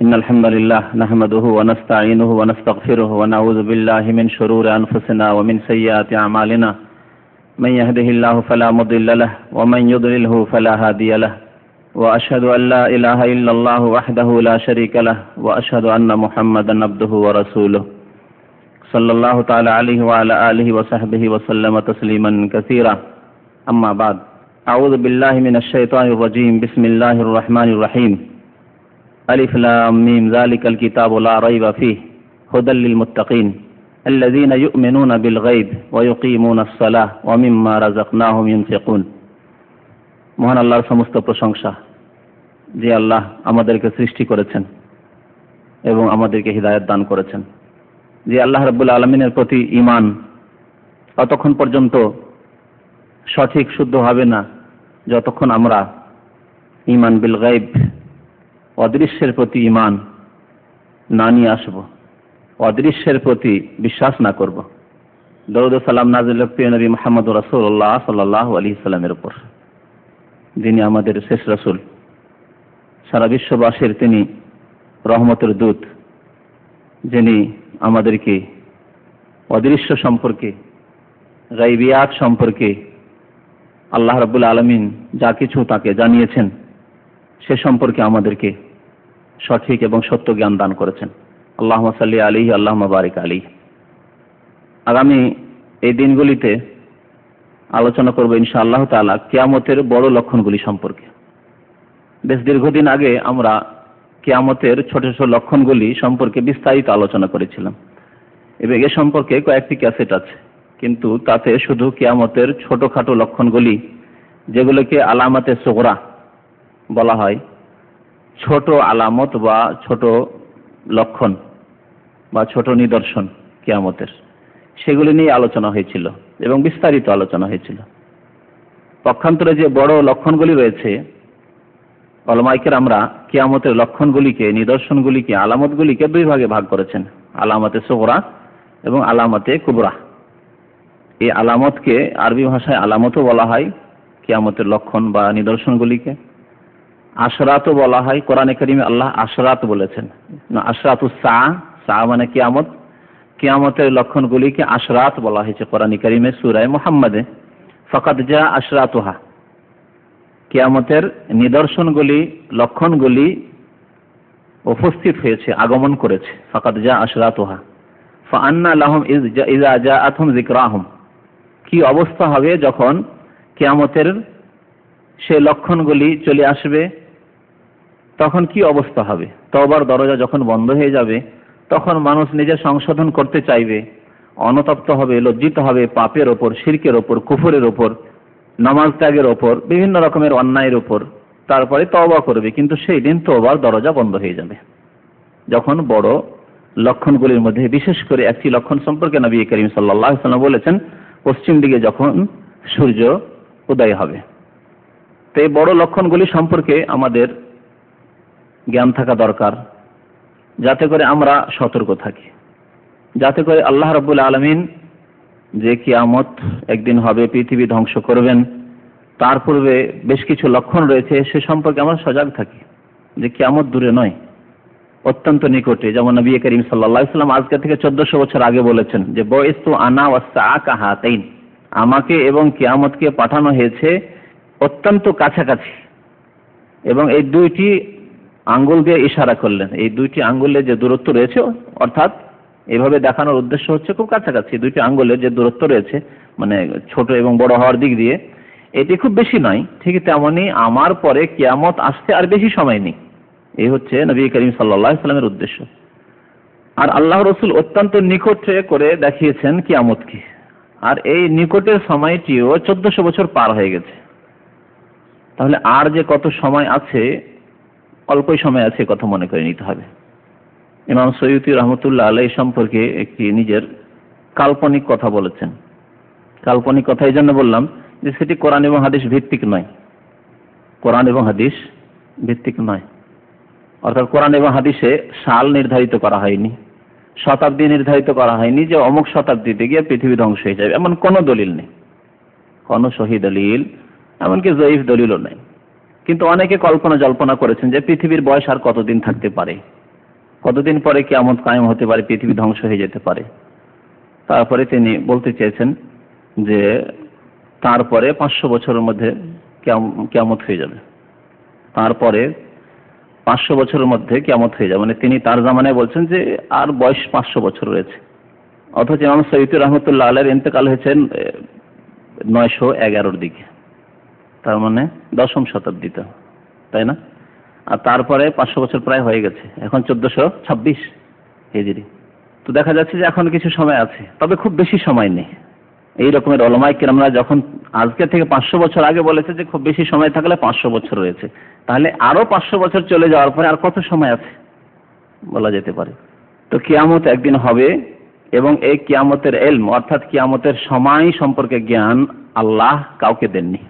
إن الحمد لله نحمده ونستعينه ونستغفره ونعوذ بالله من شرور أنفسنا ومن سيئات أعمالنا من يهده الله فلا مضل له ومن يضلله فلا هادي له وأشهد أن لا إله إلا الله وحده لا شريك له وأشهد أن محمدا عبده ورسوله صلى الله تعالى عليه وعلى آله وصحبه وسلم تسليما كثيرا أما بعد أعوذ بالله من الشيطان الرجيم بسم الله الرحمن الرحيم ألف لام ميم ذلك الكتاب لا ريب فيه هدى للمتقين الذين يؤمنون بالغيب ويقيمون الصلاة ومما رزقناهم ينفقون। মহান আল্লাহর সমস্ত প্রশংসা, যে আল্লাহ আমাদেরকে সৃষ্টি করেছেন এবং আমাদেরকে হিদায়াত দান করেছেন। যে আল্লাহ রাব্বুল আলামিনের প্রতি ঈমান ততক্ষণ পর্যন্ত সঠিক শুদ্ধ হবে না যতক্ষণ আমরা ঈমান বিল গায়ব, অদৃশ্যের প্রতি ঈমান না নিয়ে আসব, অদৃশ্যের প্রতি বিশ্বাস না করব। দরুদ ও সালাম নাযিল হোক প্রিয় নবী মুহাম্মদ রাসূলুল্লাহ সাল্লাল্লাহু আলাইহি সাল্লামের উপর, যিনি আমাদের শেষ রাসূল, সারা বিশ্ববাসীর তিনি রহমতের দূত, যিনি আমাদেরকে অদৃশ্য সম্পর্কে, গায়বিয়াত সম্পর্কে আল্লাহ রাব্বুল আলামিন যা কিছু তাকে জানিয়েছেন সে সম্পর্কে আমাদেরকে সঠিক এবং সত্য জ্ঞান দান করেছেন। আল্লাহুম্মা সাল্লি আলাইহি আল্লাহুম্মা বারিক আলাইহি। আগামী এই দিনগুলিতে আলোচনা করব ইনশাআল্লাহ তাআলা কিয়ামতের বড় লক্ষণগুলি সম্পর্কে। বেশ দীর্ঘদিন আগে আমরা কিয়ামতের ছোট ছোট লক্ষণগুলি সম্পর্কে বিস্তারিত আলোচনা করেছিলাম এবং এ সম্পর্কে কয়েকটি ক্যাসেট আছে, কিন্তু তাতে শুধু কিয়ামতের ছোটখাটো লক্ষণগুলি, যেগুলোকে আলামাতে সুগরা বলা হয়, ছোট আলামত বা ছোট লক্ষণ বা ছোট নিদর্শন কিয়ামতের, সেগুলি নিয়ে আলোচনা হয়েছিল এবং বিস্তারিত আলোচনা হয়েছিল। পক্ষান্তরে যে বড় লক্ষণগুলি রয়েছে, উলামায়ে কেরামরা কিয়ামতের লক্ষণগুলিকে, নিদর্শনগুলিকে, আলামতগুলিকে দুই ভাগে ভাগ করেছেন, আলামাতে সুগরা এবং আলামাতে কুবরা। এই আলামতকে আরবি ভাষায় আলামতও বলা হয়, কিয়ামতের লক্ষণ বা নিদর্শনগুলিকে আশরাতও বলা হয়। কোরআনে কারিমে আল্লাহ আশরাত বলেছেন, আশরাতুস সাআ, সাআ মানে কিয়ামত, কিয়ামতের লক্ষণগুলিকে আশরাত বলা হয়েছে কোরআনে কারিমে সূরা মুহাম্মাদে। ফাকাদ জা আশরাতুহা, কিয়ামতের নিদর্শনগুলি, লক্ষণগুলি উপস্থিত হয়েছে, আগমন করেছে। ফাকাদ জা আশরাতুহা ফাআন্না লাহুম ইযা জাআতহুম যিকরাহুম, কি অবস্থা হবে যখন কিয়ামতের সে লক্ষণগুলি চলে আসবে, তখন কি অবস্থা হবে? তওবার দরজা যখন বন্ধ হয়ে যাবে, তখন মানুষ নিজের সংশোধন করতে চাইবে, অনুতপ্ত হবে, লজ্জিত হবে পাপের ওপর, শিরকের ওপর, কুফরের ওপর, নামাজ ত্যাগের ওপর, বিভিন্ন রকমের অন্যায়ের ওপর, তারপরে তওবা করবে। কিন্তু সেই দিন তওবার দরজা বন্ধ হয়ে যাবে, যখন বড় লক্ষণগুলির মধ্যে বিশেষ করে একটি লক্ষণ সম্পর্কে নবী করিম সাল্লাল্লাহু আলাইহি ওয়াসাল্লাম বলেছেন, পশ্চিম দিকে যখন সূর্য উদয় হবে। তো এই বড় লক্ষণগুলি সম্পর্কে আমাদের জ্ঞান থাকা দরকার, যাতে করে আমরা সতর্ক থাকি, যাতে করে আল্লাহ রাব্বুল আলামিন যে কিয়ামত একদিন হবে, পৃথিবী ধ্বংস করবেন, তার পূর্বে বেশ কিছু লক্ষণ রয়েছে, সে সম্পর্কে আমরা সজাগ থাকি যে কিয়ামত দূরে নয়, অত্যন্ত নিকটে। যেমন নবী করিম সাল্লাল্লাহু আলাইহি ওয়াসাল্লাম আজকে থেকে 1400 বছর আগে বলেছেন যে বুইস্তু আনা ওয়াস সাআ কাহাতাইন, আমাকে এবং কিয়ামতকে পাঠানো হয়েছে অত্যন্ত কাছাকাছি। এবং এই দুইটি আঙ্গুল দিয়ে ইশারা করলেন, এই দুইটি আঙ্গুলের যে দূরত্ব রয়েছে, অর্থাৎ এভাবে দেখানোর উদ্দেশ্য হচ্ছে খুব কাছাকাছি। দুইটি আঙ্গুলের যে দূরত্ব রয়েছে, মানে ছোট এবং বড় হওয়ার দিক দিয়ে, এটি খুব বেশি নয়। ঠিক তেমনি আমার পরে কিয়ামত আসতে আর বেশি সময় নেই। এই হচ্ছে নবী করিম সাল্লাল্লাহু আলাইহি ওয়াসাল্লামের উদ্দেশ্য। আর আল্লাহ রাসূল অত্যন্ত নিকটে করে দেখিয়েছেন কিয়ামতকে, আর এই নিকটের সময়টিও 1400 বছর পার হয়ে গেছে। তাহলে আর যে কত সময় আছে, অল্পই সময় আছে, কথা মনে করে নিতে হবে। ইমাম সয়ুতি রহমতুল্লাহ আলাইহি সম্পর্কে একটি নিজের কাল্পনিক কথা বলেছেন। কাল্পনিক কথা এই জন্য বললাম যে সেটি কোরআন এবং হাদিস ভিত্তিক নয়, কোরআন এবং হাদিস ভিত্তিক নয়। অর্থাৎ কোরআন এবং হাদিসে সাল নির্ধারিত করা হয়নি, শতাব্দী নির্ধারিত করা হয়নি যে অমুক শতাব্দীতে গিয়ে পৃথিবী ধ্বংস হয়ে যাবে, এমন কোনো দলিল নেই, কোনো সহি দলিল, এমনকি জয়ীফ দলিলও নেই। কিন্তু অনেকে কল্পনা জল্পনা করেছেন যে পৃথিবীর বয়স আর কতদিন থাকতে পারে, কতদিন পরে কিয়ামত কায়েম হতে পারে, পৃথিবী ধ্বংস হয়ে যেতে পারে। তারপরে তিনি বলতে চেয়েছেন যে তারপরে 500 বছরের মধ্যে কিয়ামত হয়ে যাবে, তারপরে 500 বছরের মধ্যে কিয়ামত হয়ে যাবে। মানে তিনি তার জামানায় বলছেন যে আর বয়স 500 বছর রয়েছে। অথচ ইমাম সৈয়দী রহমতুল্লাহ আলাইহির ইন্তেকাল হয়েছেন 911 দিকে, তার মানে 10ম শতাব্দীতে, তাই না? আর তারপরে 500 বছর প্রায় হয়ে গেছে, এখন 1426 হিজরি। তো দেখা যাচ্ছে যে এখন কিছু সময় আছে, তবে খুব বেশি সময় নেই। এই রকমের ওলামায়ে কেরামরা যখন আজকে থেকে 500 বছর আগে বলেছে যে খুব বেশি সময় থাকলে 500 বছর রয়েছে, তাহলে আরো 500 বছর চলে যাওয়ার পরে আর কত সময় আছে বলা যেতে পারে। তো কিয়ামত একদিন হবে, এবং এই কিয়ামতের ইলম অর্থাৎ কিয়ামতের সময় সম্পর্কে জ্ঞান আল্লাহ কাউকে দেননি,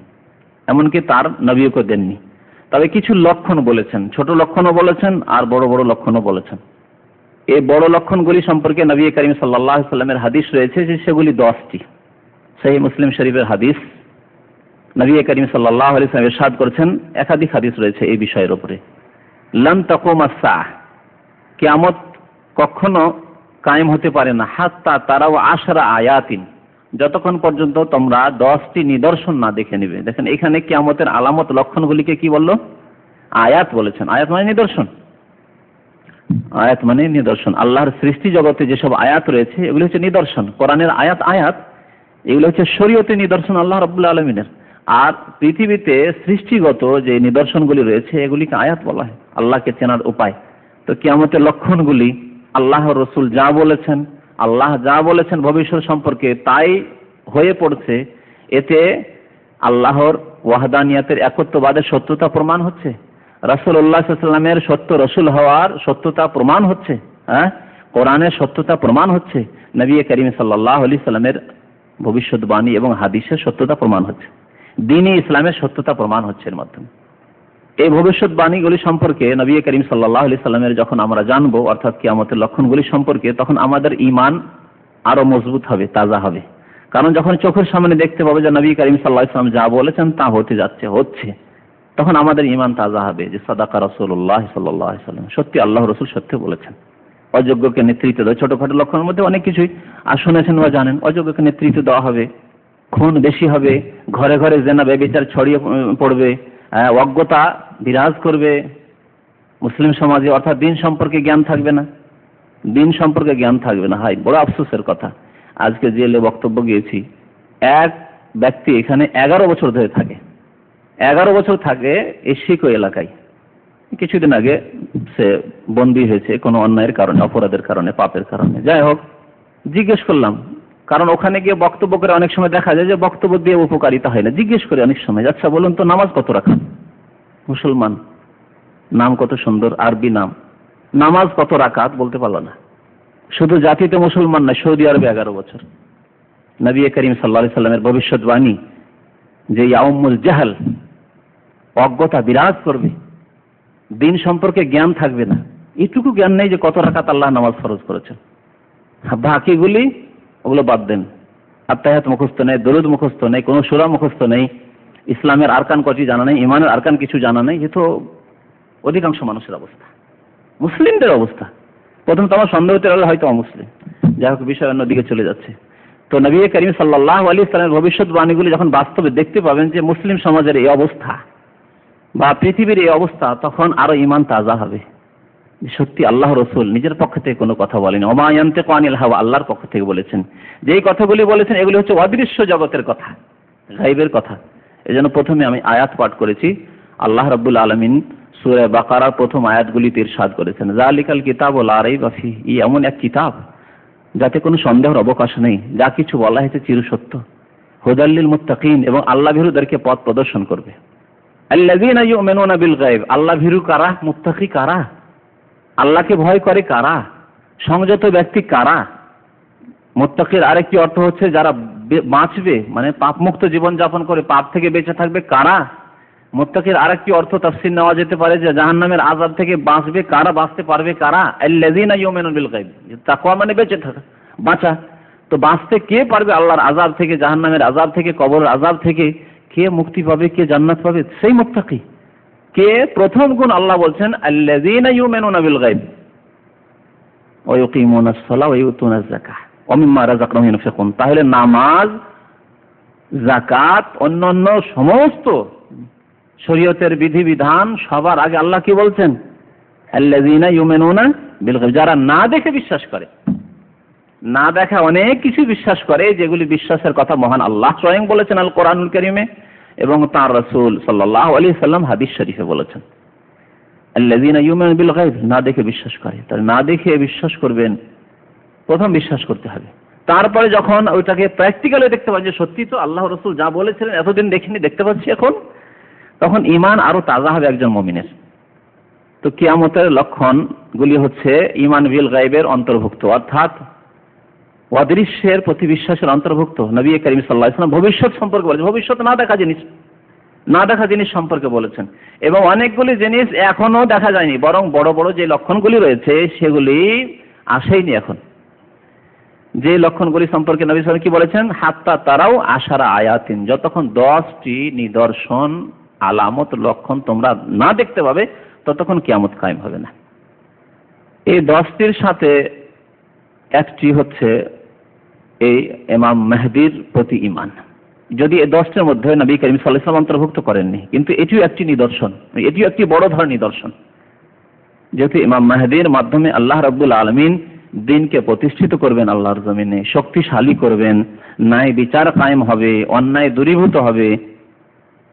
এমনকি তার নবীকে দেননি। তবে কিছু লক্ষণ বলেছেন, ছোট লক্ষণও বলেছেন আর বড় বড় লক্ষণও বলেছেন। এই বড় লক্ষণগুলি সম্পর্কে নবী করিম সাল্লাল্লাহু আলাইহি সাল্লামের হাদিস রয়েছে যে সেগুলি 10টি। সহিহ মুসলিম শরীফের হাদিস, নবী করিম সাল্লাল্লাহু আলাইহি সাল্লাম ইরশাদ করেছেন, একাধিক হাদিস রয়েছে এই বিষয়ের উপরে, লান তাকুমা সাআহ, কিয়ামত কখনো কায়েম হতে পারে না, হাত্তা তারাও 10 আয়াতিন, যতক্ষণ পর্যন্ত তোমরা 10টি নিদর্শন না দেখে নিবে। দেখেন এখানে কিয়ামতের আলামত লক্ষণগুলিকে কি বললো? আয়াত বলেছেন। আয়াত মানে নিদর্শন, আয়াত মানে নিদর্শন। আল্লাহর সৃষ্টি জগতে যেসব আয়াত রয়েছে এগুলো হচ্ছে নিদর্শন। কোরআনের আয়াত আয়াত, এগুলো হচ্ছে শরীয়তের নিদর্শন আল্লাহ রাব্বুল আলামিনের। আর পৃথিবীতে সৃষ্টিগত যে নিদর্শনগুলি রয়েছে এগুলিকে আয়াত বলা হয়, আল্লাহকে চেনার উপায়। তো কিয়ামতের লক্ষণগুলি আল্লাহর রাসূল যা বলেছেন, আল্লাহ যা বলেছেন ভবিষ্যৎ সম্পর্কে তাই হয়ে পড়ছে। এতে আল্লাহর ওয়াহদানিয়াতের একত্ববাদের সত্যতা প্রমাণ হচ্ছে, রাসূলুল্লাহ সাল্লাল্লাহু আলাইহি ওয়াসাল্লামের সত্য রাসূল হওয়ার সত্যতা প্রমাণ হচ্ছে, কোরআনের সত্যতা প্রমাণ হচ্ছে, নবী করিম সাল্লাল্লাহু আলাইহি ওয়াসাল্লামের ভবিষ্যৎবাণী এবং হাদিসের সত্যতা প্রমাণ হচ্ছে, দ্বীন-ই ইসলামের সত্যতা প্রমাণ হচ্ছে এর মাধ্যমে। এই ভবিষ্যৎবাণীগুলি সম্পর্কে নবী করিম সাল্লাল্লাহু আলাইহি ওয়াসাল্লামের যখন আমরা জানবো, অর্থাৎ কিয়ামতের লক্ষণগুলি সম্পর্কে, তখন আমাদের ঈমান আরো মজবুত হবে, তাজা হবে। কারণ যখন চোখের সামনে দেখতে পাবো যে নবী করিম সাল্লাল্লাহু আলাইহি ওয়াসাল্লাম যা বলেছেন তা হতে যাচ্ছে, হচ্ছে, তখন আমাদের ঈমান তাজা হবে যে সাদাকা রাসূলুল্লাহ সাল্লাল্লাহু আলাইহি ওয়াসাল্লাম, সত্যি আল্লাহর রাসূল সত্য বলেছেন। অযোগ্যকে নেতৃত্ব দেওয়া, ছোটখাটো লক্ষণের মধ্যে অনেক কিছুই আর শুনেছেন বা জানেন। অযোগ্যকে নেতৃত্ব দেওয়া হবে, খুন বেশি হবে, ঘরে ঘরে জিনা ব্যভিচার ছড়িয়ে পড়বে, অজ্ঞতা বিরাজ করবে মুসলিম সমাজে, অর্থাৎ দিন সম্পর্কে জ্ঞান থাকবে না, দিন সম্পর্কে জ্ঞান থাকবে না। হাই বড় আফসোসের কথা, আজকে জেলে বক্তব্য গিয়েছি, এক ব্যক্তি এখানে 11 বছর ধরে থাকে, 11 বছর থাকে এই শিকো এলাকায়। কিছুদিন আগে সে বন্দী হয়েছে কোনো অন্যায়ের কারণে, অপরাধের কারণে, পাপের কারণে। যাই হোক, জিজ্ঞেস করলাম, কারণ ওখানে গিয়ে বক্তব্য করে অনেক সময় দেখা যায় যে বক্তব্য দিয়ে উপকারিতা হয় না। জিজ্ঞেস করে অনেক সময়, আচ্ছা বলুন তো নামাজ কত রাকাত? মুসলমান, নাম কত সুন্দর, আরবি নাম, নামাজ কত রাকাত বলতে পারলো না। শুধু জাতিতে মুসলমান না, সৌদি আরবে 11 বছর। নবী করিম সাল্লাল্লাহু আলাইহি সাল্লামের ভবিষ্যৎবাণী যে ইয়াউমুল জাহল, অজ্ঞতা বিরাজ করবে, দিন সম্পর্কে জ্ঞান থাকবে না, এটুকু জ্ঞান নেই যে কত রাকাত আল্লাহ নামাজ ফরজ করেছেন। বাকিগুলি ওগুলো বাদ দেন, আত্তাহিয়াত মুখস্থ নেই, দরুদ মুখস্থ নেই, কোনো সূরা মুখস্থ নেই, ইসলামের আরকান কটি জানা নেই, ইমানের আরকান কিছু জানা নেই। এ তো অধিকাংশ মানুষের অবস্থা, মুসলিমদের অবস্থা। প্রথম তো আমার সন্দেহ হতে পারে হয়তো অমুসলিম। যাই হোক, বিষয় অন্যদিকে চলে যাচ্ছে। তো নবী করিম সাল্লাল্লাহু আলাইহি সাল্লামের ভবিষ্যৎবাণীগুলি যখন বাস্তবে দেখতে পাবেন যে মুসলিম সমাজের এই অবস্থা বা পৃথিবীর এই অবস্থা, তখন আরো ঈমান তাজা হবে। সত্যি আল্লাহ রাসূল নিজের পক্ষ থেকে কোনো কথা বলেনি, ওমা ইয়ানতিকু আনিল হাওয়া, আল্লাহর পক্ষ থেকে বলেছেন। যেই কথাগুলি বলেছেন এগুলি হচ্ছে অদৃশ্য জগতের কথা, গায়বের কথা। এজন্য প্রথমে আমি আয়াত পাঠ করেছি। আল্লাহ রাব্বুল আলামিন সূরা বাকারার প্রথম আয়াতগুলিতে ইরশাদ করেছেন, যালিকাল কিতাবু লা রাইবা ফিহি, এই এমন এক কিতাব যাতে কোনো সন্দেহের অবকাশ নেই, যা কিছু বলা হয়েছে চিরসত্য, হুদাল লিল মুত্তাকিন, এবং আল্লাহ ভীরুদেরকে পথ প্রদর্শন করবে। আল্লাযীনা ইউমিনুনা বিল গায়ব, আল্লাহ ভীরু কারা, মুত্তাকি কারা, আল্লাহকে ভয় করে কারা, সংযত ব্যক্তি কারা। মুত্তাকির আরেকটি অর্থ হচ্ছে যারা বাঁচবে, মানে পাপ মুক্ত জীবন যাপন করে পাপ থেকে বেঁচে থাকবে কারা। মুত্তাকির আরেকটি অর্থ তাফসীর নেওয়া যেতে পারে যে জাহান্নামের আযাব থেকে বাঁচবে কারা, বাঁচতে পারবে কারা। আল্লাযীনা ইউমিনুনা বিল গায়ব, তাকওয়া মানে বেঁচে থাকা, বাঁচা। তো বাঁচতে কে পারবে আল্লাহর আযাব থেকে, জাহান্নামের আযাব থেকে, কবরের আযাব থেকে? কে মুক্তি পাবে, কে জান্নাত পাবে? সেই মুত্তাকি। কে? প্রথম গুণ আল্লাহ বলছেন আল্লাযীনা ইউমিনুনা বিল গায়ব, ওয়া ইউকিমুনাস সালাহ ওয়া ইউতুনাজ যাকাহ ওয়া মিম্মা রাযাকনাহুম ইউনফিকুন। তাহলে নামাজ, যাকাত, অন্যান্য সমস্ত শরীয়তের বিধিবিধান সবার আগে আল্লাহ কি বলছেন? আল্লাযীনা ইউমিনুনা বিল গায়ব, যারা না দেখে বিশ্বাস করে। না দেখা অনেক কিছু বিশ্বাস করে, যেগুলি বিশ্বাসের কথা মহান আল্লাহ স্বয়ং বলেছেন আল কোরআনুল কারীমে, এবং তার রাসূল সাল্লাল্লাহু আলাইহি সাল্লাম হাদিস শরীফে বলেছেন আল্লাযীনা ইউমিনুনা বিল গায়ব, না দেখে বিশ্বাস করে। তাহলে না দেখে বিশ্বাস করবেন, প্রথম বিশ্বাস করতে হবে। তারপরে যখন ওইটাকে প্র্যাকটিক্যালি দেখতে পাচ্ছি, সত্যি তো আল্লাহ রাসূল যা বলেছিলেন এতদিন দেখিনি, দেখতে পাচ্ছি এখন, তখন ঈমান আরো তাজা হবে একজন মুমিনের। তো কিয়ামতের লক্ষণগুলি হচ্ছে ঈমান বিল গায়বের অন্তর্ভুক্ত, অর্থাৎ অদৃশ্যের প্রতি বিশ্বাসের অন্তর্ভুক্ত। নবী করিম সাল্লাল্লাহু আলাইহি ওয়াসাল্লাম ভবিষ্যৎ সম্পর্কে বলেছেন, ভবিষ্যৎ না দেখা জিনিস সম্পর্কে বলেছেন, এবং অনেকগুলি জিনিস এখনো দেখা যায়নি, বরং বড় বড় যে লক্ষণগুলি রয়েছে সেগুলি আসেইনি এখন। যে লক্ষণগুলি সম্পর্কে নবী সাল্লাল্লাহু আলাইহি ওয়াসাল্লাম কি বলেছেন? হাত্তা তারাও আশারা আয়াতিন, যতক্ষণ 10টি নিদর্শন, আলামত, লক্ষণ তোমরা না দেখতে পাবে ততক্ষণ কিয়ামত কায়েম হবে না। এই 10টির সাথে একটি হচ্ছে এই ইমাম মেহদির প্রতি ঈমান। যদি এই 10টির মধ্যে নবী করিম সাল্লাল্লাহু আলাইহি ওয়াসাল্লাম অন্তর্ভুক্ত করেননি, কিন্তু এটিও একটি নিদর্শন, এটিও একটি বড় ধরনের নিদর্শন। যেহেতু ইমাম মেহদির মাধ্যমে আল্লাহ রাব্বুল আলামিন দিনকে প্রতিষ্ঠিত করবেন, আল্লাহর জমিনে শক্তিশালী করবেন, ন্যায় বিচার কায়েম হবে, অন্যায় দূরীভূত হবে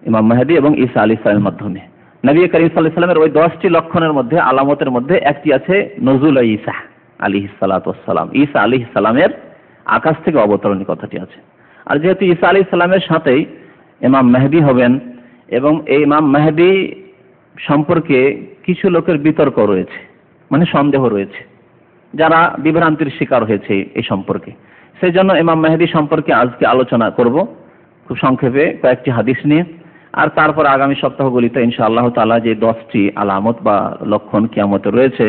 ইমাম মেহদি এবং ঈসা আলাইহিস সালামের মাধ্যমে। নবী করিম সাল্লাল্লাহু আলাইহি ওয়াসাল্লামের ওই 10টি লক্ষণের মধ্যে, আলামতের মধ্যে একটি আছে নজুল ঈসা আলাইহিস সালাতু ওয়াস সালাম, ঈসা আলাইহিস সালামের আকাশ থেকে অবতরণের কথাটি আছে। আর যেহেতু ঈসা আলাইহিস সালামের সাথেই ইমাম মেহদি হবেন, এবং এই ইমাম মেহদি সম্পর্কে কিছু লোকের বিতর্ক রয়েছে, মানে সন্দেহ রয়েছে, যারা বিভ্রান্তির শিকার হয়েছে এই সম্পর্কে। সেই জন্য ইমাম মেহদি সম্পর্কে আজকে আলোচনা করব খুব সংক্ষেপে কয়েকটি হাদিস নিয়ে, আর তারপর আগামী সপ্তাহগুলিতে ইনশাআল্লাহ তাআলা যে 10টি আলামত বা লক্ষণ কিয়ামতের রয়েছে,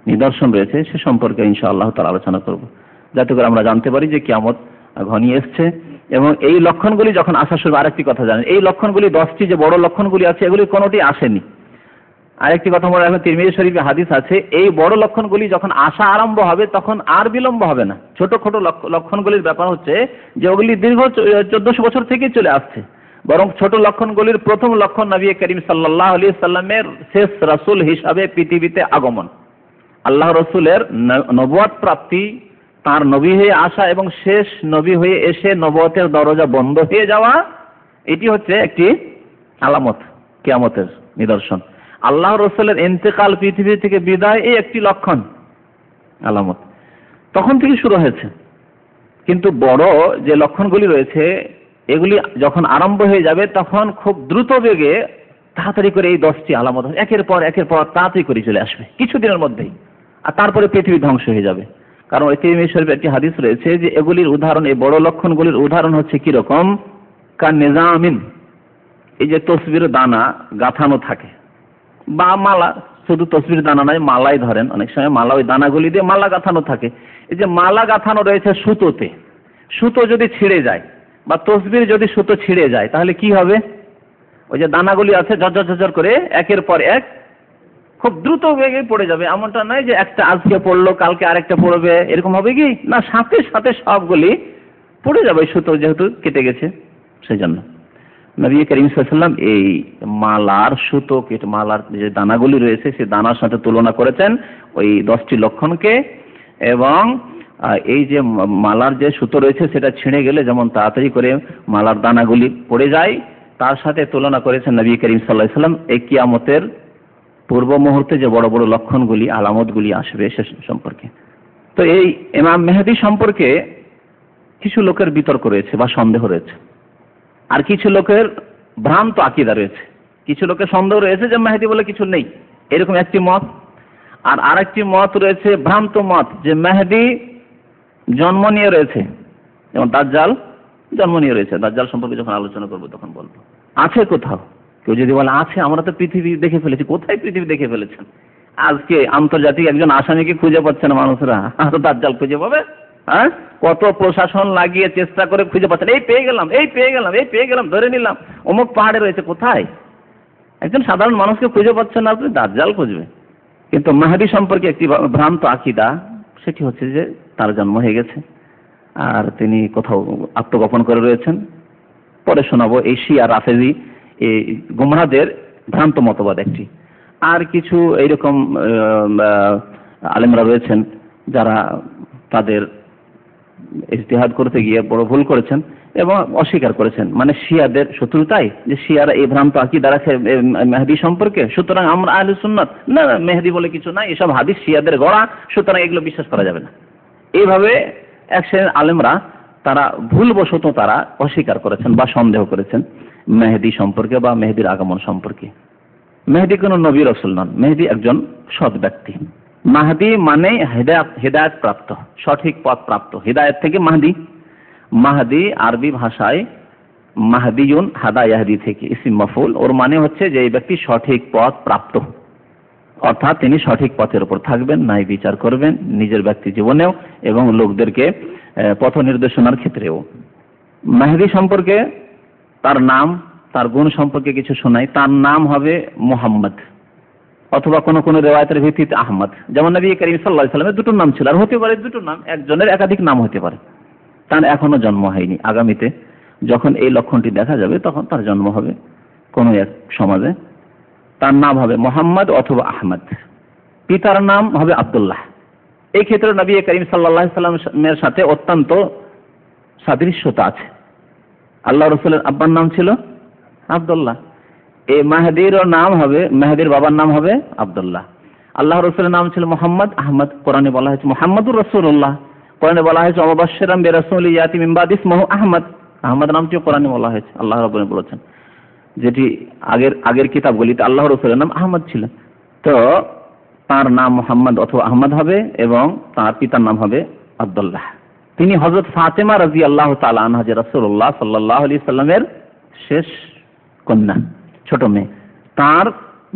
নিদর্শন রয়েছে, সে সম্পর্কে ইনশাআল্লাহ তাআলা আলোচনা করব, যাতে করে আমরা জানতে পারি যে কিয়ামত ঘনিয়ে এসছে। এবং এই লক্ষণগুলি যখন আসা শুরু, আরেকটি কথা জানেন, এই লক্ষণগুলি 10টি যে বড় লক্ষণগুলি আছে এগুলি কোনোটি আসেনি। আরেকটি কথা মনে রাখবেন, তিরমিজি শরীফে হাদিস আছে, এই বড় লক্ষণগুলি যখন আসা আরম্ভ হবে তখন আর বিলম্ব হবে না। ছোট ছোট লক্ষণগুলির ব্যাপার হচ্ছে যে ওগুলি দীর্ঘ 1400 বছর থেকে চলে আসছে, বরং ছোট লক্ষণগুলির প্রথম লক্ষণ নবী করিম সাল্লাল্লাহু আলাইহি সাল্লামের শেষ রাসূল হিসাবে পৃথিবীতে আগমন, আল্লাহ রাসূলের নবুয়ত প্রাপ্তি, তার নবী হয়ে আসা এবং শেষ নবী হয়ে এসে নবুয়তের দরজা বন্ধ হয়ে যাওয়া, এটি হচ্ছে একটি আলামত, কিয়ামতের নিদর্শন। আল্লাহ রাসূলের ইন্তেকাল, পৃথিবী থেকে বিদায়, এই একটি লক্ষণ, আলামত, তখন থেকে শুরু হয়েছে। কিন্তু বড় যে লক্ষণগুলি রয়েছে এগুলি যখন আরম্ভ হয়ে যাবে তখন খুব দ্রুত বেগে তাড়াতাড়ি করে এই 10টি আলামত একের পর তাড়াতাড়ি করে চলে আসবে কিছুদিনের মধ্যেই, আর তারপরে পৃথিবী ধ্বংস হয়ে যাবে। কারণ তিরমিজি শরীফে একটি হাদিস রয়েছে যে এগুলির উদাহরণ, এই বড় লক্ষণগুলির উদাহরণ হচ্ছে কিরকম, কান নিজামিন, এই যে তসবির দানা গাঁথানো থাকে, বা মালা, শুধু তসবির দানা নয়, মালাই ধরেন, অনেক সময় মালা, ওই দানাগুলি দিয়ে মালা গাঁথানো থাকে। এই যে মালা গাঁথানো রয়েছে সুতোতে, সুতো যদি ছিঁড়ে যায় বা তসবির যদি সুতো ছিঁড়ে যায় তাহলে কি হবে? ওই যে দানাগুলি আছে ঝরঝর করে একের পর এক খুব দ্রুত বেগে পড়ে যাবে। এমনটা নয় যে একটা আজকে পড়লো কালকে আরেকটা পড়বে, এরকম হবে কি না, সাথে সাথে সবগুলি পড়ে যাবে, সুতো যেহেতু কেটে গেছে। সেই জন্য নবী করিম সাল্লাল্লাহু আলাইহি ওয়াসাল্লাম এই মালার সুতো কেটে, মালার যে দানাগুলি রয়েছে সেই দানার সাথে তুলনা করেছেন ওই 10টি লক্ষণকে, এবং এই যে মালার যে সুতো রয়েছে সেটা ছিঁড়ে গেলে যেমন তাড়াতাড়ি করে মালার দানাগুলি পড়ে যায়, তার সাথে তুলনা করেছেন নবী করিম সাল্লাল্লাহু আলাইহি ওয়াসাল্লাম এই কিয়ামতের পূর্ব মুহূর্তে যে বড় বড় লক্ষণগুলি, আলামতগুলি আসবে সে সম্পর্কে। তো এই ইমাম মেহদি সম্পর্কে কিছু লোকের বিতর্ক রয়েছে বা সন্দেহ রয়েছে, আর কিছু লোকের ভ্রান্ত আকীদা রয়েছে, কিছু লোকের সন্দেহ রয়েছে যে মেহেদী বলে কিছু নেই, এরকম একটি মত। আর আরেকটি মত রয়েছে ভ্রান্ত মত, যে মেহেদী জন্ম নিয়ে রয়েছে, যেমন দাজ্জাল জন্ম নিয়ে রয়েছে। দাজ্জাল সম্পর্কে যখন আলোচনা করবো তখন বলবো। আছে কোথাও? কেউ যদি বলে আছে, আমরা তো পৃথিবী দেখে ফেলেছি। কোথায় পৃথিবী দেখে ফেলেছেন? আজকে আন্তর্জাতিক একজন আসামিকে খুঁজে পাচ্ছে না মানুষরা, আর দাজ্জাল খুঁজে পাবে? হ্যাঁ, কত প্রশাসন লাগিয়ে চেষ্টা করে খুঁজে পাচ্ছেন, এই পেয়ে গেলাম, ধরে নিলাম অমুক পাহাড়ে রয়েছে। কোথায়? একজন সাধারণ মানুষকে খুঁজে পাচ্ছেন না, আপনি দাজ্জাল খুঁজবে। কিন্তু মেহেদী সম্পর্কে একটি ভ্রান্ত আকীদা সেটি হচ্ছে যে তার জন্ম হয়ে গেছে আর তিনি কোথাও আত্মগোপন করে রয়েছেন। পরে শোনাবো এই শিয়া রাফেজি এই গুমরাহদের ভ্রান্ত মতবাদ একটি। আর কিছু এইরকম আলেমরা রয়েছেন যারা তাদের ইজতিহাদ করতে গিয়ে বড় ভুল করেছেন এবং অস্বীকার করেছেন, মানে শিয়াদের শত্রুতাই যে শিয়ারা এই ভ্রান্ত আকীদা রাখে মেহেদী সম্পর্কে, সুতরাং আমরা আহলে সুন্নাত না, মেহেদী বলে কিছু নাই, এসব হাদিস শিয়াদের গড়া, সুতরাং এগুলো বিশ্বাস করা যাবে না। এইভাবে এক শ্রেণীর আলেমরা তারা ভুলবশত তারা অস্বীকার করেছেন বা সন্দেহ করেছেন মেহেদী সম্পর্কে বা মেহেদীর আগমন সম্পর্কে। মেহেদী কোন নবী রাসূল নন, মেহেদী একজন সৎ ব্যক্তি। মাহদী মানে হেদায়েত প্রাপ্ত, সঠিক পথ প্রাপ্ত। হিদায়াত থেকে মাহদী, মাহদী আরবি ভাষায় মাহদিউন হাদা ইয়াহদি থেকে ইসম মাফউল, ওর মানে হচ্ছে যে এই ব্যক্তি সঠিক পথ প্রাপ্ত, অর্থাৎ তিনি সঠিক পথের উপর থাকবেন, ন্যায় বিচার করবেন নিজের ব্যক্তি জীবনেও এবং লোকদেরকে পথ নির্দেশনার ক্ষেত্রেও। মেহেদী সম্পর্কে তার নাম, তার গুণ সম্পর্কে কিছু শোনাই। তার নাম হবে মুহাম্মদ অথবা কোন কোন রিওয়ায়াতের ভিত্তিতে আহমদ। যেমন নবী করিম সাল্লাল্লাহু আলাইহি ওয়াসাল্লামের দুটো নাম ছিল, আর হতে পারে দুটো নাম, একজনের একাধিক নাম হতে পারে। তার এখনো জন্ম হয়নি, আগামীতে যখন এই লক্ষণটি দেখা যাবে তখন তার জন্ম হবে কোনো এক সমাজে। তার নাম হবে মুহাম্মদ অথবা আহমদ। পিতার নাম হবে আব্দুল্লাহ। এই ক্ষেত্রে নবী করিম সাল্লাল্লাহু আলাইহি ওয়াসাল্লামের সাথে অত্যন্ত সাদৃশ্যতা আছে। আল্লাহ রাসূলের আব্বার নাম ছিল আব্দুল্লাহ। এই মাহদীর নাম হবে, মেহেদীর বাবার নাম হবে আব্দুল্লাহ। আল্লাহ রাসূলের নাম ছিল মুহাম্মদ, আহমদ। কোরআনে বলা হয়েছে মুহাম্মাদুর রাসূলুল্লাহ। কোরআনে বলা হয়েছে মুবাশশিরাম বিরাসূলিন ইয়াতি মিন বাদি ইসমিহি আহমদ। আহমদ নামটিও কোরআনে বলা হয়েছে, আল্লাহ রাব্বুল আলামিন বলেছেন, যেটি আগের কিতাবগুলিতে আল্লাহ রাসূলের নাম আহমদ ছিল। তো তার নাম মুহাম্মদ অথবা আহমদ হবে এবং তার পিতার নাম হবে আব্দুল্লাহ। তিনি হযরত ফাতেমা রাদিয়াল্লাহু তাআলা আনহা, যে রাসূলুল্লাহ সাল্লাল্লাহু আলাইহি সাল্লামের শেষ কন্যা, ছোট মেয়ে, তার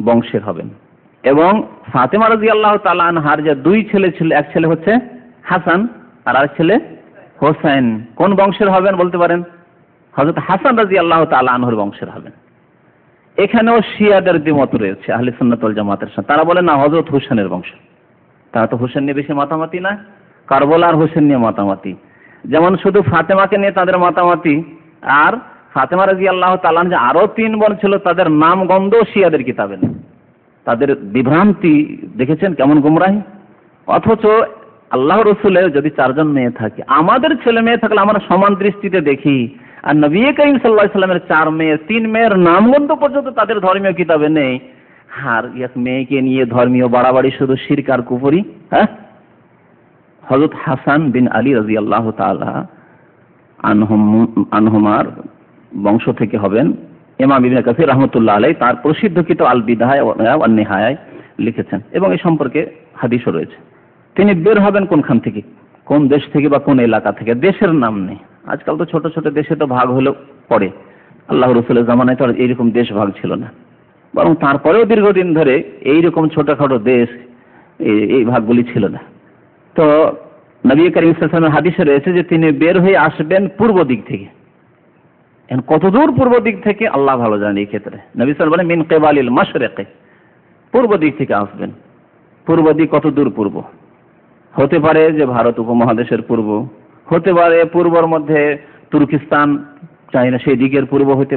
বংশের হবেন। এবং ফাতেমা রাদিয়াল্লাহু তাআলা আনহার যে দুই ছেলে ছিল, এক ছেলে হচ্ছে হাসান আর আরেক ছেলে হোসেন। কোন বংশের হবেন বলতে পারেন? হযরত হাসান রাদিয়াল্লাহু তাআলা আনহুর বংশের হবেন। এখানেও শিয়াদের দ্বিমত রয়েছে আহলে সুন্নাত ওয়াল জামাতের সাথে। তারা বলে না, হযরত হোসেনের বংশ। তারা তো হোসেন নিয়ে বেশি মাতামাতি না, কারবালা আর হোসেন নিয়ে মাতামাতি। যেমন শুধু ফাতেমাকে নিয়ে তাদের মাতামাতি, আর ফাতেমা রাদিয়াল্লাহু তাআলা যে আরো 3 বোন ছিল তাদের নাম গন্ধ শিয়াদের কিতাবে নেই। তাদের বিভ্রান্তি দেখেছেন কেমন গুমরাহি। অথচ আল্লাহ রাসূলের যদি 4 জন মেয়ে থাকে, আমাদের ছেলে মেয়ে থাকলে আমরা সমান দৃষ্টিতে দেখি, আর নবী করিম সাল্লাল্লাহু আলাইহি সাল্লামের 4 মেয়ে, 3 মেয়ের নাম গন্ধ পর্যন্ত তাদের ধর্মীয় কিতাবে নেই। আর এক মেয়েকে নিয়ে ধর্মীয় বাড়াবাড়ি, শুধু শিরক আর কুফরি। হ্যাঁ, হযরত হাসান বিন আলী রাদিয়াল্লাহু তাআলা আনহুমার বংশ থেকে হবেন। ইমাম ইবনে কাসির রাহমাতুল্লাহ আলাইহি তার প্রসিদ্ধ কিতাব আল বিদায়া ওয়ান নিহায়া লিখেছেন এবং এই সম্পর্কে হাদিসও রয়েছে। তিনি বের হবেন কোনখান থেকে, কোন দেশ থেকে বা কোন এলাকা থেকে, দেশের নাম নেই। আজকাল তো ছোট ছোট দেশে তো ভাগ হলেও পড়ে, আল্লাহ রাসূলের জামানায় তো এইরকম দেশ ভাগ ছিল না, বরং তারপরেও দীর্ঘদিন ধরে এইরকম ছোটখাটো দেশ, এই ভাগগুলি ছিল না। তো নবী করিম সাল্লাল্লাহু আলাইহি ওয়াসাল্লামের হাদিসে রয়েছে যে তিনি বের হয়ে আসবেন পূর্ব দিক থেকে। এখন কতদূর পূর্ব দিক থেকে আল্লাহ ভালো জানেন। এই ক্ষেত্রে নবী সাল্লাল্লাহু আলাইহি ওয়াসাল্লাম বলেন মিন কিবালিল মাশরিকি, পূর্ব দিক থেকে আসবেন। পূর্ব দিক কত দূর পূর্ব? হতে পারে যে ভারত উপমহাদেশের পূর্ব, হতে পারে পূর্বর মধ্যে তুর্কিস্তান, চাইনা সেই দিকের পূর্ব হতে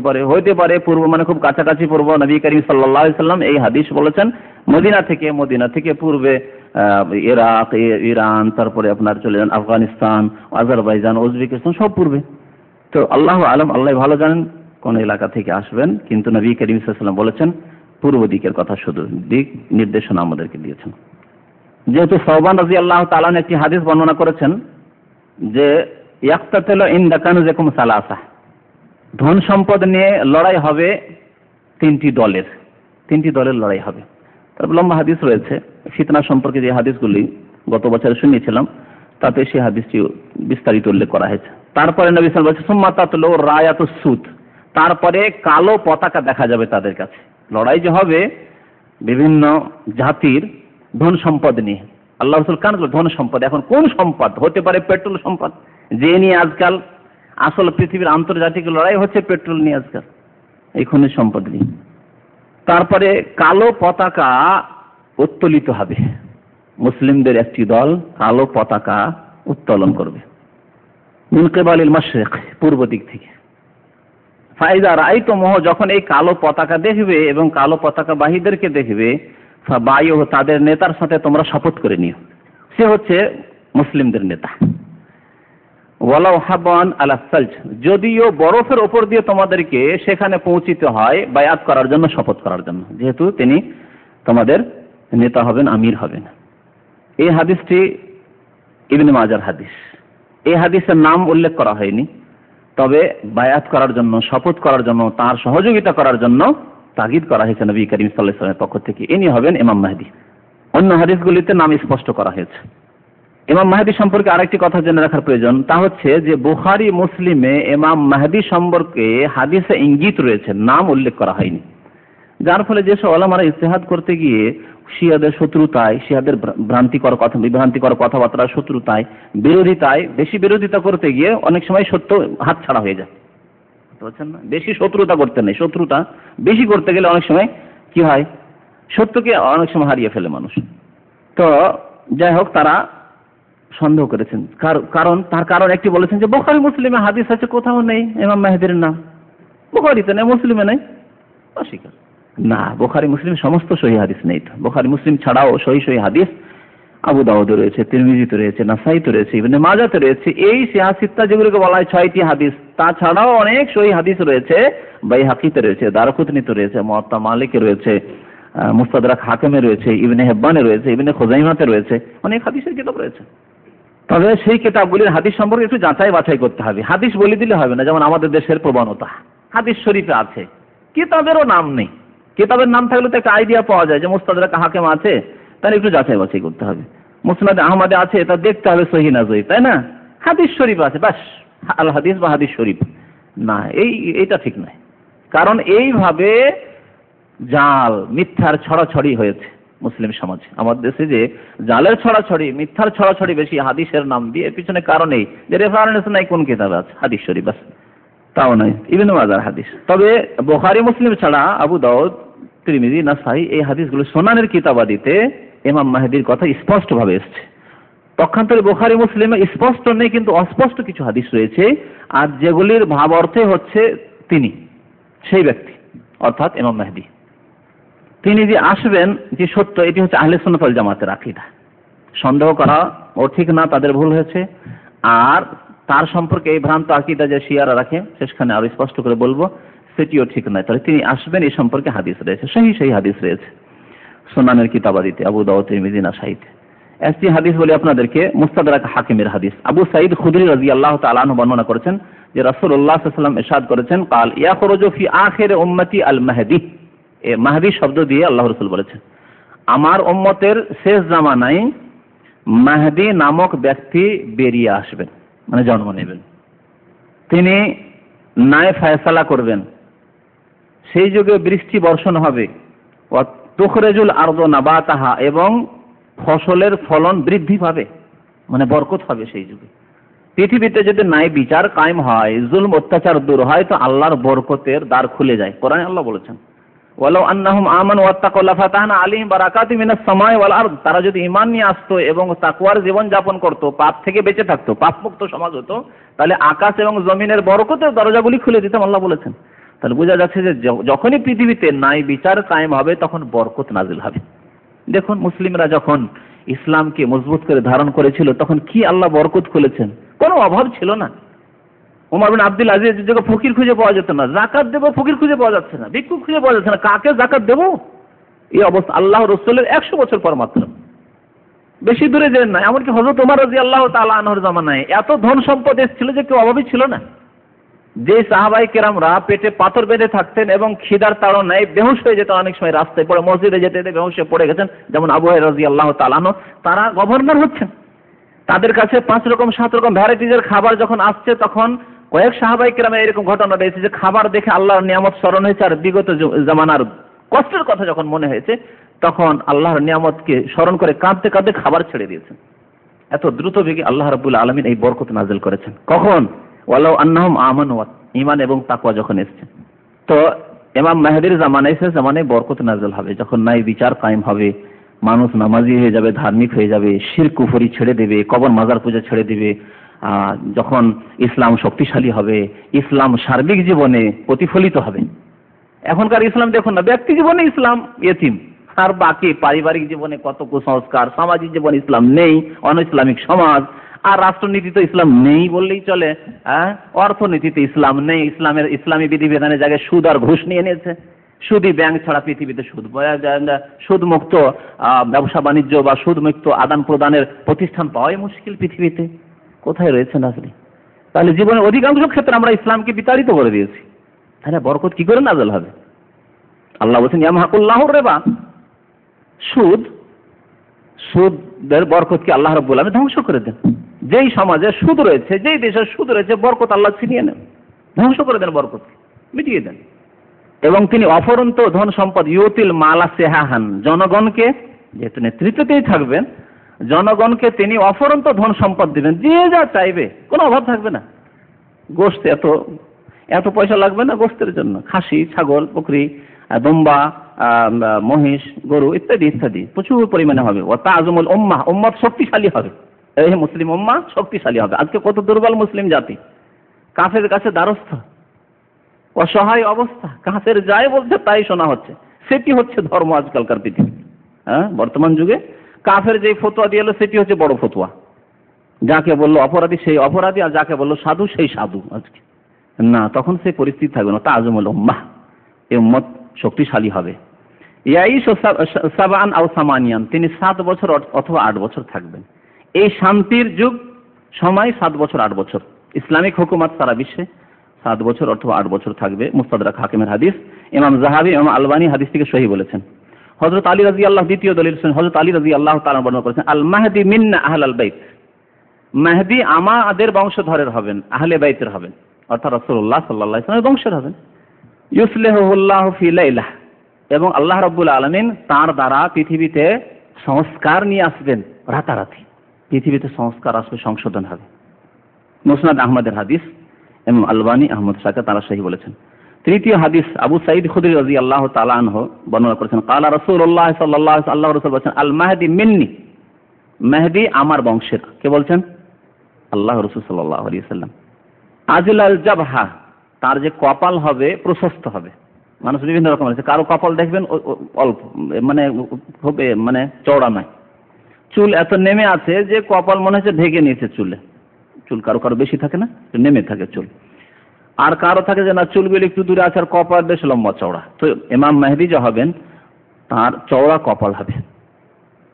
পারে পূর্ব মানে খুব কাছাকাছি পূর্ব। নবী করিম সাল্লাল্লাহু আলাইহি ওয়াসাল্লাম এই হাদিস বলেছেন মদিনা থেকে পূর্বে ইরাক, ইরান, তারপরে আপনার চলে যান আফগানিস্তান, আজারবাইজান, উজবেকিস্তান, সব পূর্বে। তো আল্লাহু আলম, আল্লাহ ভালো জানেন কোন এলাকা থেকে আসবেন, কিন্তু নবী করিম সাল্লাল্লাহু আলাইহি ওয়াসাল্লাম বলেছেন পূর্ব দিকের কথা, শুধু দিক নির্দেশনা আমাদেরকে দিয়েছেন। যেহেতু সাওবান রাদিয়াল্লাহু তাআলা একটি হাদিস বর্ণনা করেছেন যে ইয়াকতাতিলু ইনদা কানজিকুম সালাসা, ধন সম্পদ নিয়ে লড়াই হবে 3টি দলের লড়াই হবে। তারপর লম্বা হাদিস রয়েছে ফিতনা সম্পর্কে, যে হাদিসগুলি গত বছর শুনিয়েছিলাম তাতে সেই হাদিসটি বিস্তারিত উল্লেখ করা হয়েছে। তারপরে নবী সাল্লাল্লাহু আলাইহি ওয়াসাল্লাম বলেছেন সুম্মা তাতলু রায়াতুস সুদ, তারপরে কালো পতাকা দেখা যাবে তাদের কাছে। লড়াই যে হবে বিভিন্ন জাতির ধন সম্পদ নিয়ে। আল্লাহ রাসূল কান ধন সম্পদ, এখন কোন সম্পদ? হতে পারে পেট্রোল সম্পদ, যে নিয়ে আজকাল আসল পৃথিবীর আন্তর্জাতিক লড়াই হচ্ছে পেট্রোল নিয়ে আজকাল, এই খনিজ সম্পদ নিয়ে। তারপরে কালো পতাকা উত্তোলিত হবে, মুসলিমদের একটি দল কালো পতাকা উত্তোলন করবে মিন কিবালিল মাশরিক, পূর্ব দিক থেকে। ফাইদা রাআইতুমুহ, যখন এই কালো পতাকা দেখবে এবং কালো পতাকা বাহীদেরকে দেখবে, ফাবাইয়ুহু, তাদের নেতার সাথে তোমরা শপথ করে নিও, সে হচ্ছে মুসলিমদের নেতা। ওয়ালাউ হাবান আলা সালজ, যদিও বরফের উপর দিয়ে তোমাদেরকে সেখানে পৌঁছিতে হয় বায়াত করার জন্য, শপথ করার জন্য, যেহেতু তিনি তোমাদের নেতা হবেন, আমির হবেন। এই হাদিসটি ইবনে মাজার হাদিস। এই হাদিসের নাম উল্লেখ করা হয়নি, তবে বায়াত করার জন্য, শপথ করার জন্য, তার সহযোগিতা করার জন্য তাগিদ করা হয়েছে নবী করিম সাল্লাল্লাহু আলাইহি ওয়াসাল্লামের পক্ষ থেকে। ইনি হবেন ইমাম মাহদী। অন্য হাদিসগুলিতে নাম স্পষ্ট করা হয়েছে। ইমাম মাহদী সম্পর্কে আরেকটি কথা জেনে রাখার প্রয়োজন, তা হচ্ছে যে বুখারী মুসলিমে ইমাম মাহদী সম্পর্কে হাদিসে ইঙ্গিত রয়েছে, নাম উল্লেখ করা হয়নি। যার ফলে যেসব ওলামারা ইজতিহাদ করতে গিয়ে শিয়াদের শত্রুতায়, শিয়াদের বিভ্রান্তিকর কথাবার্তার শত্রুতায়, বিরোধিতায়, বেশি বিরোধিতা করতে গিয়ে অনেক সময় সত্য হাত ছাড়া হয়ে যায়, বুঝছেন না? বেশি শত্রুতা করতে নেই, শত্রুতা বেশি করতে গেলে অনেক সময় কি হয়, সত্যকে অনেক সময় হারিয়ে ফেলে মানুষ। তো যাই হোক, তারা সন্দেহ করেছেন, তার কারণ একটি বলেছেন যে বুখারী মুসলিমে হাদিস আছে, কোথাও নেই ইমাম মাহদীর নাম, বুখারীতে নেই, মুসলিমে নেই। অস্বীকার না, বুখারী মুসলিম সমস্ত সহিহ হাদিস নেই। তো বুখারী মুসলিম ছাড়াও সহিহ হাদিস আবু দাউদে রয়েছে, তিরমিজিতে রয়েছে, নাসাইতে রয়েছে, ইবনে মাজাতে রয়েছে। এই সিয়াহ সিত্তা যেগুলোকে বলা হয় 6টি হাদিস, তাছাড়াও অনেক সহিহ হাদিস রয়েছে, বাইহাকিতে রয়েছে, দারকুতনিতে রয়েছে, মুয়াত্তা মালিকে রয়েছে, মুস্তাদরাক হাকিমে রয়েছে, ইবনে হিব্বানে রয়েছে, ইবনে খুজাইমাতে রয়েছে, অনেক হাদিসের কিতাব রয়েছে। তবে সেই কিতাবগুলির হাদিস সম্পর্কে একটু যাচাই বাছাই করতে হবে। হাদিস বলে দিলে হবে না, যেমন আমাদের দেশের প্রবণতা, হাদিস শরীফে আছে, কিতাবেরও নাম নেই। কিতাবের নাম থাকলে তো একটা আইডিয়া পাওয়া যায় যে মুস্তাদরাক হাকিম আছে, তাহলে একটু যাচাই বাছাই করতে হবে। মুসনাদে আহমদে আছে, তা দেখতে হবে সহিহ না সহিহ, তাই না? হাদিস শরীফ আছে, বাস আল হাদিস বা হাদিস শরীফ না, এইটা ঠিক নয়। কারণ এইভাবে জাল, মিথ্যার ছড়াছড়ি হয়েছে মুসলিম সমাজে। আমাদের দেশে যে জালের ছড়াছড়ি, মিথ্যার ছড়াছড়ি বেশি হাদিসের নাম দিয়ে, এর পিছনে কারণ এই যে রেফারেন্স নাই কোন কিতাবে আছে, হাদিস শরীফ বাস, তাও নয় ইবনে মাজার হাদিস। তবে বুখারী মুসলিম ছাড়া আবু দাউদ, তিরমিজি, নাসাই, এই হাদিসগুলো সুনানের কিতাবাদিতে ইমাম মাহদীর কথা স্পষ্টভাবে এসেছে। পক্ষান্তরে বুখারী মুসলিমে স্পষ্ট নেই, কিন্তু অস্পষ্ট কিছু হাদিস রয়েছে, আর যেগুলির ভাব অর্থে হচ্ছে তিনি সেই ব্যক্তি, অর্থাৎ ইমাম মাহদী। তিনি যে আসবেন, যে সত্য, এটি হচ্ছে আহলে সুন্নাত ওয়াল জামাতের আকীদা। সন্দেহ করা ও ঠিক না, তাদের ভুল হয়েছে। আর তার সম্পর্কে এই ভ্রান্ত আকীদা যে শিয়ারা রাখে, শেষখানে আরো স্পষ্ট করে বলবো, সেটিও ঠিক নয়। তাহলে তিনি আসবেন, এই সম্পর্কে হাদিস রয়েছে, সেই হাদিস রয়েছে সুনানের কিতাবাদিতে, আবু দাউদ, তিরমিজি, নাসাইতে। একটি হাদিস বলি আপনাদেরকে, মুস্তাদরাক হাকিমের হাদিস। আবু সাঈদ খুদরি রাদিয়াল্লাহু তাআলা আনহু বর্ণনা করেছেন যে রাসূলুল্লাহ সাল্লাল্লাহু আলাইহি ওয়াসাল্লাম ইরশাদ করেছেন, কাল ইয়াখরুজু ফি আখির উম্মতি আল মাহদী। মাহদী শব্দ দিয়ে আল্লাহ রাসূল বলেছেন, আমার উম্মতের শেষ জামানায় মাহদী নামক ব্যক্তি বেরিয়ে আসবেন, মানে জন্ম নেবেন। তিনি ন্যায় ফয়সালা করবেন, সেই যুগে বৃষ্টি বর্ষণ হবে, তুখরিজুল আরদু নাবাতাহা, এবং ফসলের ফলন বৃদ্ধি পাবে, মানে বরকত হবে সেই যুগে। পৃথিবীতে যদি ন্যায় বিচার কায়েম হয়, জুলম অত্যাচার দূর হয়, তো আল্লাহর বরকতের দ্বার খুলে যায়। কোরআনে আল্লাহ বলেছেন, ওয়ালাউ আন্নাহুম আমানু ওয়াত্তাকু লাফাতাহনা আলাইহিম বারাকাতিম মিনাস সামাই ওয়াল আরদ। তারা যদি ঈমান নিয়ে আসতো এবং তাকওয়ার জীবন যাপন করত, পাপ থেকে বেঁচে থাকতো, পাপমুক্ত সমাজ হতো, তাহলে আকাশ এবং জমিনের বরকতের দরজাগুলি খুলে দিতাম, আল্লাহ বলেছেন। তাহলে বোঝা যাচ্ছে যে যখনই পৃথিবীতে ন্যায় বিচার কায়েম হবে, তখন বরকত নাজিল হবে। দেখুন, মুসলিমরা যখন ইসলামকে মজবুত করে ধারণ করেছিল, তখন কি আল্লাহ বরকত খুলেছেন, কোনো অভাব ছিল না। ওমর বিন আব্দুল আজিজ যে ফকির খুঁজে পাওয়া যেত না, যাকাত দেবো ফকির খুঁজে পাওয়া যাচ্ছে না, ভিক্ষুক খুঁজে পাওয়া যাচ্ছে না, কাকে যাকাত দেবো, এই অবস্থা আল্লাহ রাসূলের 100 বছর পর মাত্র, বেশি দূরে যেন না। এমনকি হযরত ওমর রাদিয়াল্লাহু তাআলা আনহুর জামানায় এত ধন সম্পদ এসেছিল যে কেউ অভাবী ছিল না। যে সাহাবায়ে কেরামরা পেটে পাথর বেঁধে থাকতেন এবং খিদার তাড়নায় বেহুশ হয়ে যেত, অনেক সময় রাস্তায় পড়ে, মসজিদে যেতে যেতে বেহুশ হয়ে পড়ে গেছেন, যেমন আবু হুরায়রা রাদিয়াল্লাহু তাআলা আনহু, তারা গভর্নর হচ্ছেন। তাদের কাছে 5 রকম 7 রকম ভ্যারাইটিজের খাবার যখন আসছে, তখন কয়েক সাহাবায়ে কেরামের এরকম ঘটনা রয়েছে যে খাবার দেখে আল্লাহর নিয়ামত স্মরণ হয়েছে, আর বিগত জামানার কষ্টের কথা যখন মনে হয়েছে, তখন আল্লাহর নিয়ামতকে স্মরণ করে কাঁদতে কাঁদতে খাবার ছেড়ে দিয়েছেন। এত দ্রুত বেগে আল্লাহ রাব্বুল আলামিন এই বরকত নাযিল করেছেন। কখন? ওয়ালাউ আন্নাহুম আমানু, ঈমান এবং তাকওয়া যখন এসেছে। তো ইমাম মাহদীর জামানায়, সে জামানায় বরকত নাযিল হবে, যখন ন্যায় বিচার কায়েম হবে, মানুষ নামাজি হয়ে যাবে, ধার্মিক হয়ে যাবে, শিরক কুফরি ছেড়ে দেবে, কবর মাজার পূজা ছেড়ে দেবে। যখন ইসলাম শক্তিশালী হবে, ইসলাম সার্বিক জীবনে প্রতিফলিত হবে। এখনকার ইসলাম দেখুন না, ব্যক্তি জীবনে ইসলাম ইয়েতিম, আর বাকি পারিবারিক জীবনে কত কুসংস্কার, সামাজিক জীবনে ইসলাম নেই, অন ইসলামিক সমাজ, আর রাষ্ট্রনীতিতে ইসলাম নেই বললেই চলে। অর্থনীতিতে ইসলাম নেই, ইসলামী বিধিবিধানের জায়গায় সুদ আর ঘুষ নিয়ে নিয়েছে। সুদী ব্যাংক ছাড়া পৃথিবীতে সুদমুক্ত ব্যবসা বাণিজ্য বা সুদমুক্ত আদান প্রদানের প্রতিষ্ঠান পাওয়াই মুশকিল পৃথিবীতে। কোথায় রয়েছেন আপনি? তাহলে জীবনের অধিকাংশ ক্ষেত্রে আমরা ইসলামকে বিতাড়িত করে দিয়েছি। তাহলে বরকত কি করে নাযিল হবে? আল্লাহ বলছেন ইয়ামহাকুল্লাহুর রিবা, সুদের বরকতকে আল্লাহ রাব্বুল আলামিন ধ্বংস করে দেন। যেই সমাজে সুদ রয়েছে, যেই দেশে সুদ রয়েছে, বরকত আল্লাহ ছিনিয়ে নেন, ধ্বংস করে দেন, বরকতকে মিটিয়ে দেন। এবং তিনি অফরন্ত ধন সম্পদ ইউতিল মালা সেহাহান, জনগণকে, যেহেতু নেতৃত্বতেই থাকবেন, জনগণকে তিনি অফরন্ত ধন সম্পদ দিবেন, যে যা চাইবে, কোনো অভাব থাকবে না। গোশত এত পয়সা লাগবে না গোশতের জন্য, খাসি, ছাগল, বকরি, দুম্বা, মহিষ, গরু ইত্যাদি ইত্যাদি প্রচুর পরিমাণে হবে। ও তাজমুল উম্মাহ, উম্মত শক্তিশালী হবে, এই মুসলিম উম্মাহ শক্তিশালী হবে। আজকে কত দুর্বল মুসলিম জাতি, কাফের কাছে দ্বারস্থ, অসহায় অবস্থা, কাফের যায় বলছে তাই শোনা হচ্ছে। সেটি হচ্ছে ধর্ম আজকালকার পৃথিবী। বর্তমান যুগে কাফের যে ফতোয়া দিয়ে এলো সেটি হচ্ছে বড় ফতোয়া। যাকে বললো অপরাধী সেই অপরাধী, আর যাকে বললো সাধু সেই সাধু। আজকে না, তখন সেই পরিস্থিতি থাকবে না। তাজমুল উম্মাহ, এই উম্মত শক্তিশালী হবে। ইয়াইশু সাবান আও সামানিয়ান, তিনি 7 বছর অথবা 8 বছর থাকবেন। এই শান্তির যুগ সময় 7 বছর 8 বছর। ইসলামিক হুকুমত সারা বিশ্বে 7 বছর অথবা 8 বছর থাকবে। মুস্তাদরাক হাকিমের হাদিস, ইমাম যাহাবী, ইমাম আলবানী হাদিসটিকে সহিহ বলেছেন। হযরত আলী রাদিয়াল্লাহু, দ্বিতীয় দলিল শুনুন, হযরত আলী রাদিয়াল্লাহু তাআলা বর্ণনা করেছেন, আল মাহদি মিন্না আহলাল বাইত, মেহেদী আমাদের বংশধরের হবেন, আহলে বাইতের হবেন, অর্থাৎ রাসূলুল্লাহ সাল্লাল্লাহু আলাইহি ওয়াসাল্লামের বংশের হবেন। ইউসলিহুল্লাহু ফি লাইলাহ, এবং আল্লাহ রাব্বুল আলামিন তার দ্বারা পৃথিবীতে সংস্কার নিয়ে আসবেন। রাতারাতি পৃথিবীতে সংস্কার আসবে, সংশোধন হবে। মুসনাদ আহমদের হাদিস, এবং আলবানী আহমদ শাকে তারা সহিহ বলেছেন। তৃতীয় হাদিস, আবু সাঈদ খুদরি রাদিয়াল্লাহু তাআলা আনহু বর্ণনা করেছেন, ক্বালা রাসূলুল্লাহ সাল্লাল্লাহু আলাইহি ওয়াসাল্লাম, আল্লাহর রাসূল বলেছেন, আল মাহদি মিন্নি, মেহেদী আমার বংশের। কে বলছেন? আল্লাহ রাসূল সাল্লাল্লাহু আলাইহি ওয়াসাল্লাম। আজিলাল জাবহা, তার যে কপাল হবে প্রশস্ত হবে। মানুষ বিভিন্ন রকম আছে, কারো কপাল দেখবেন অল্প, মানে চওড়া নয়, চুল এত নেমে আছে যে কপাল মনে হচ্ছে ঢেকে নিয়েছে চুলে। চুল কারো কারো বেশি থাকে না, নেমে থাকে চুল। আর কারো থাকে যে না, চুলগুলি একটু দূরে আছে আর কপাল বেশ লম্বা চওড়া। তো ইমাম মেহেদী যে হবেন তার চওড়া কপাল হবে,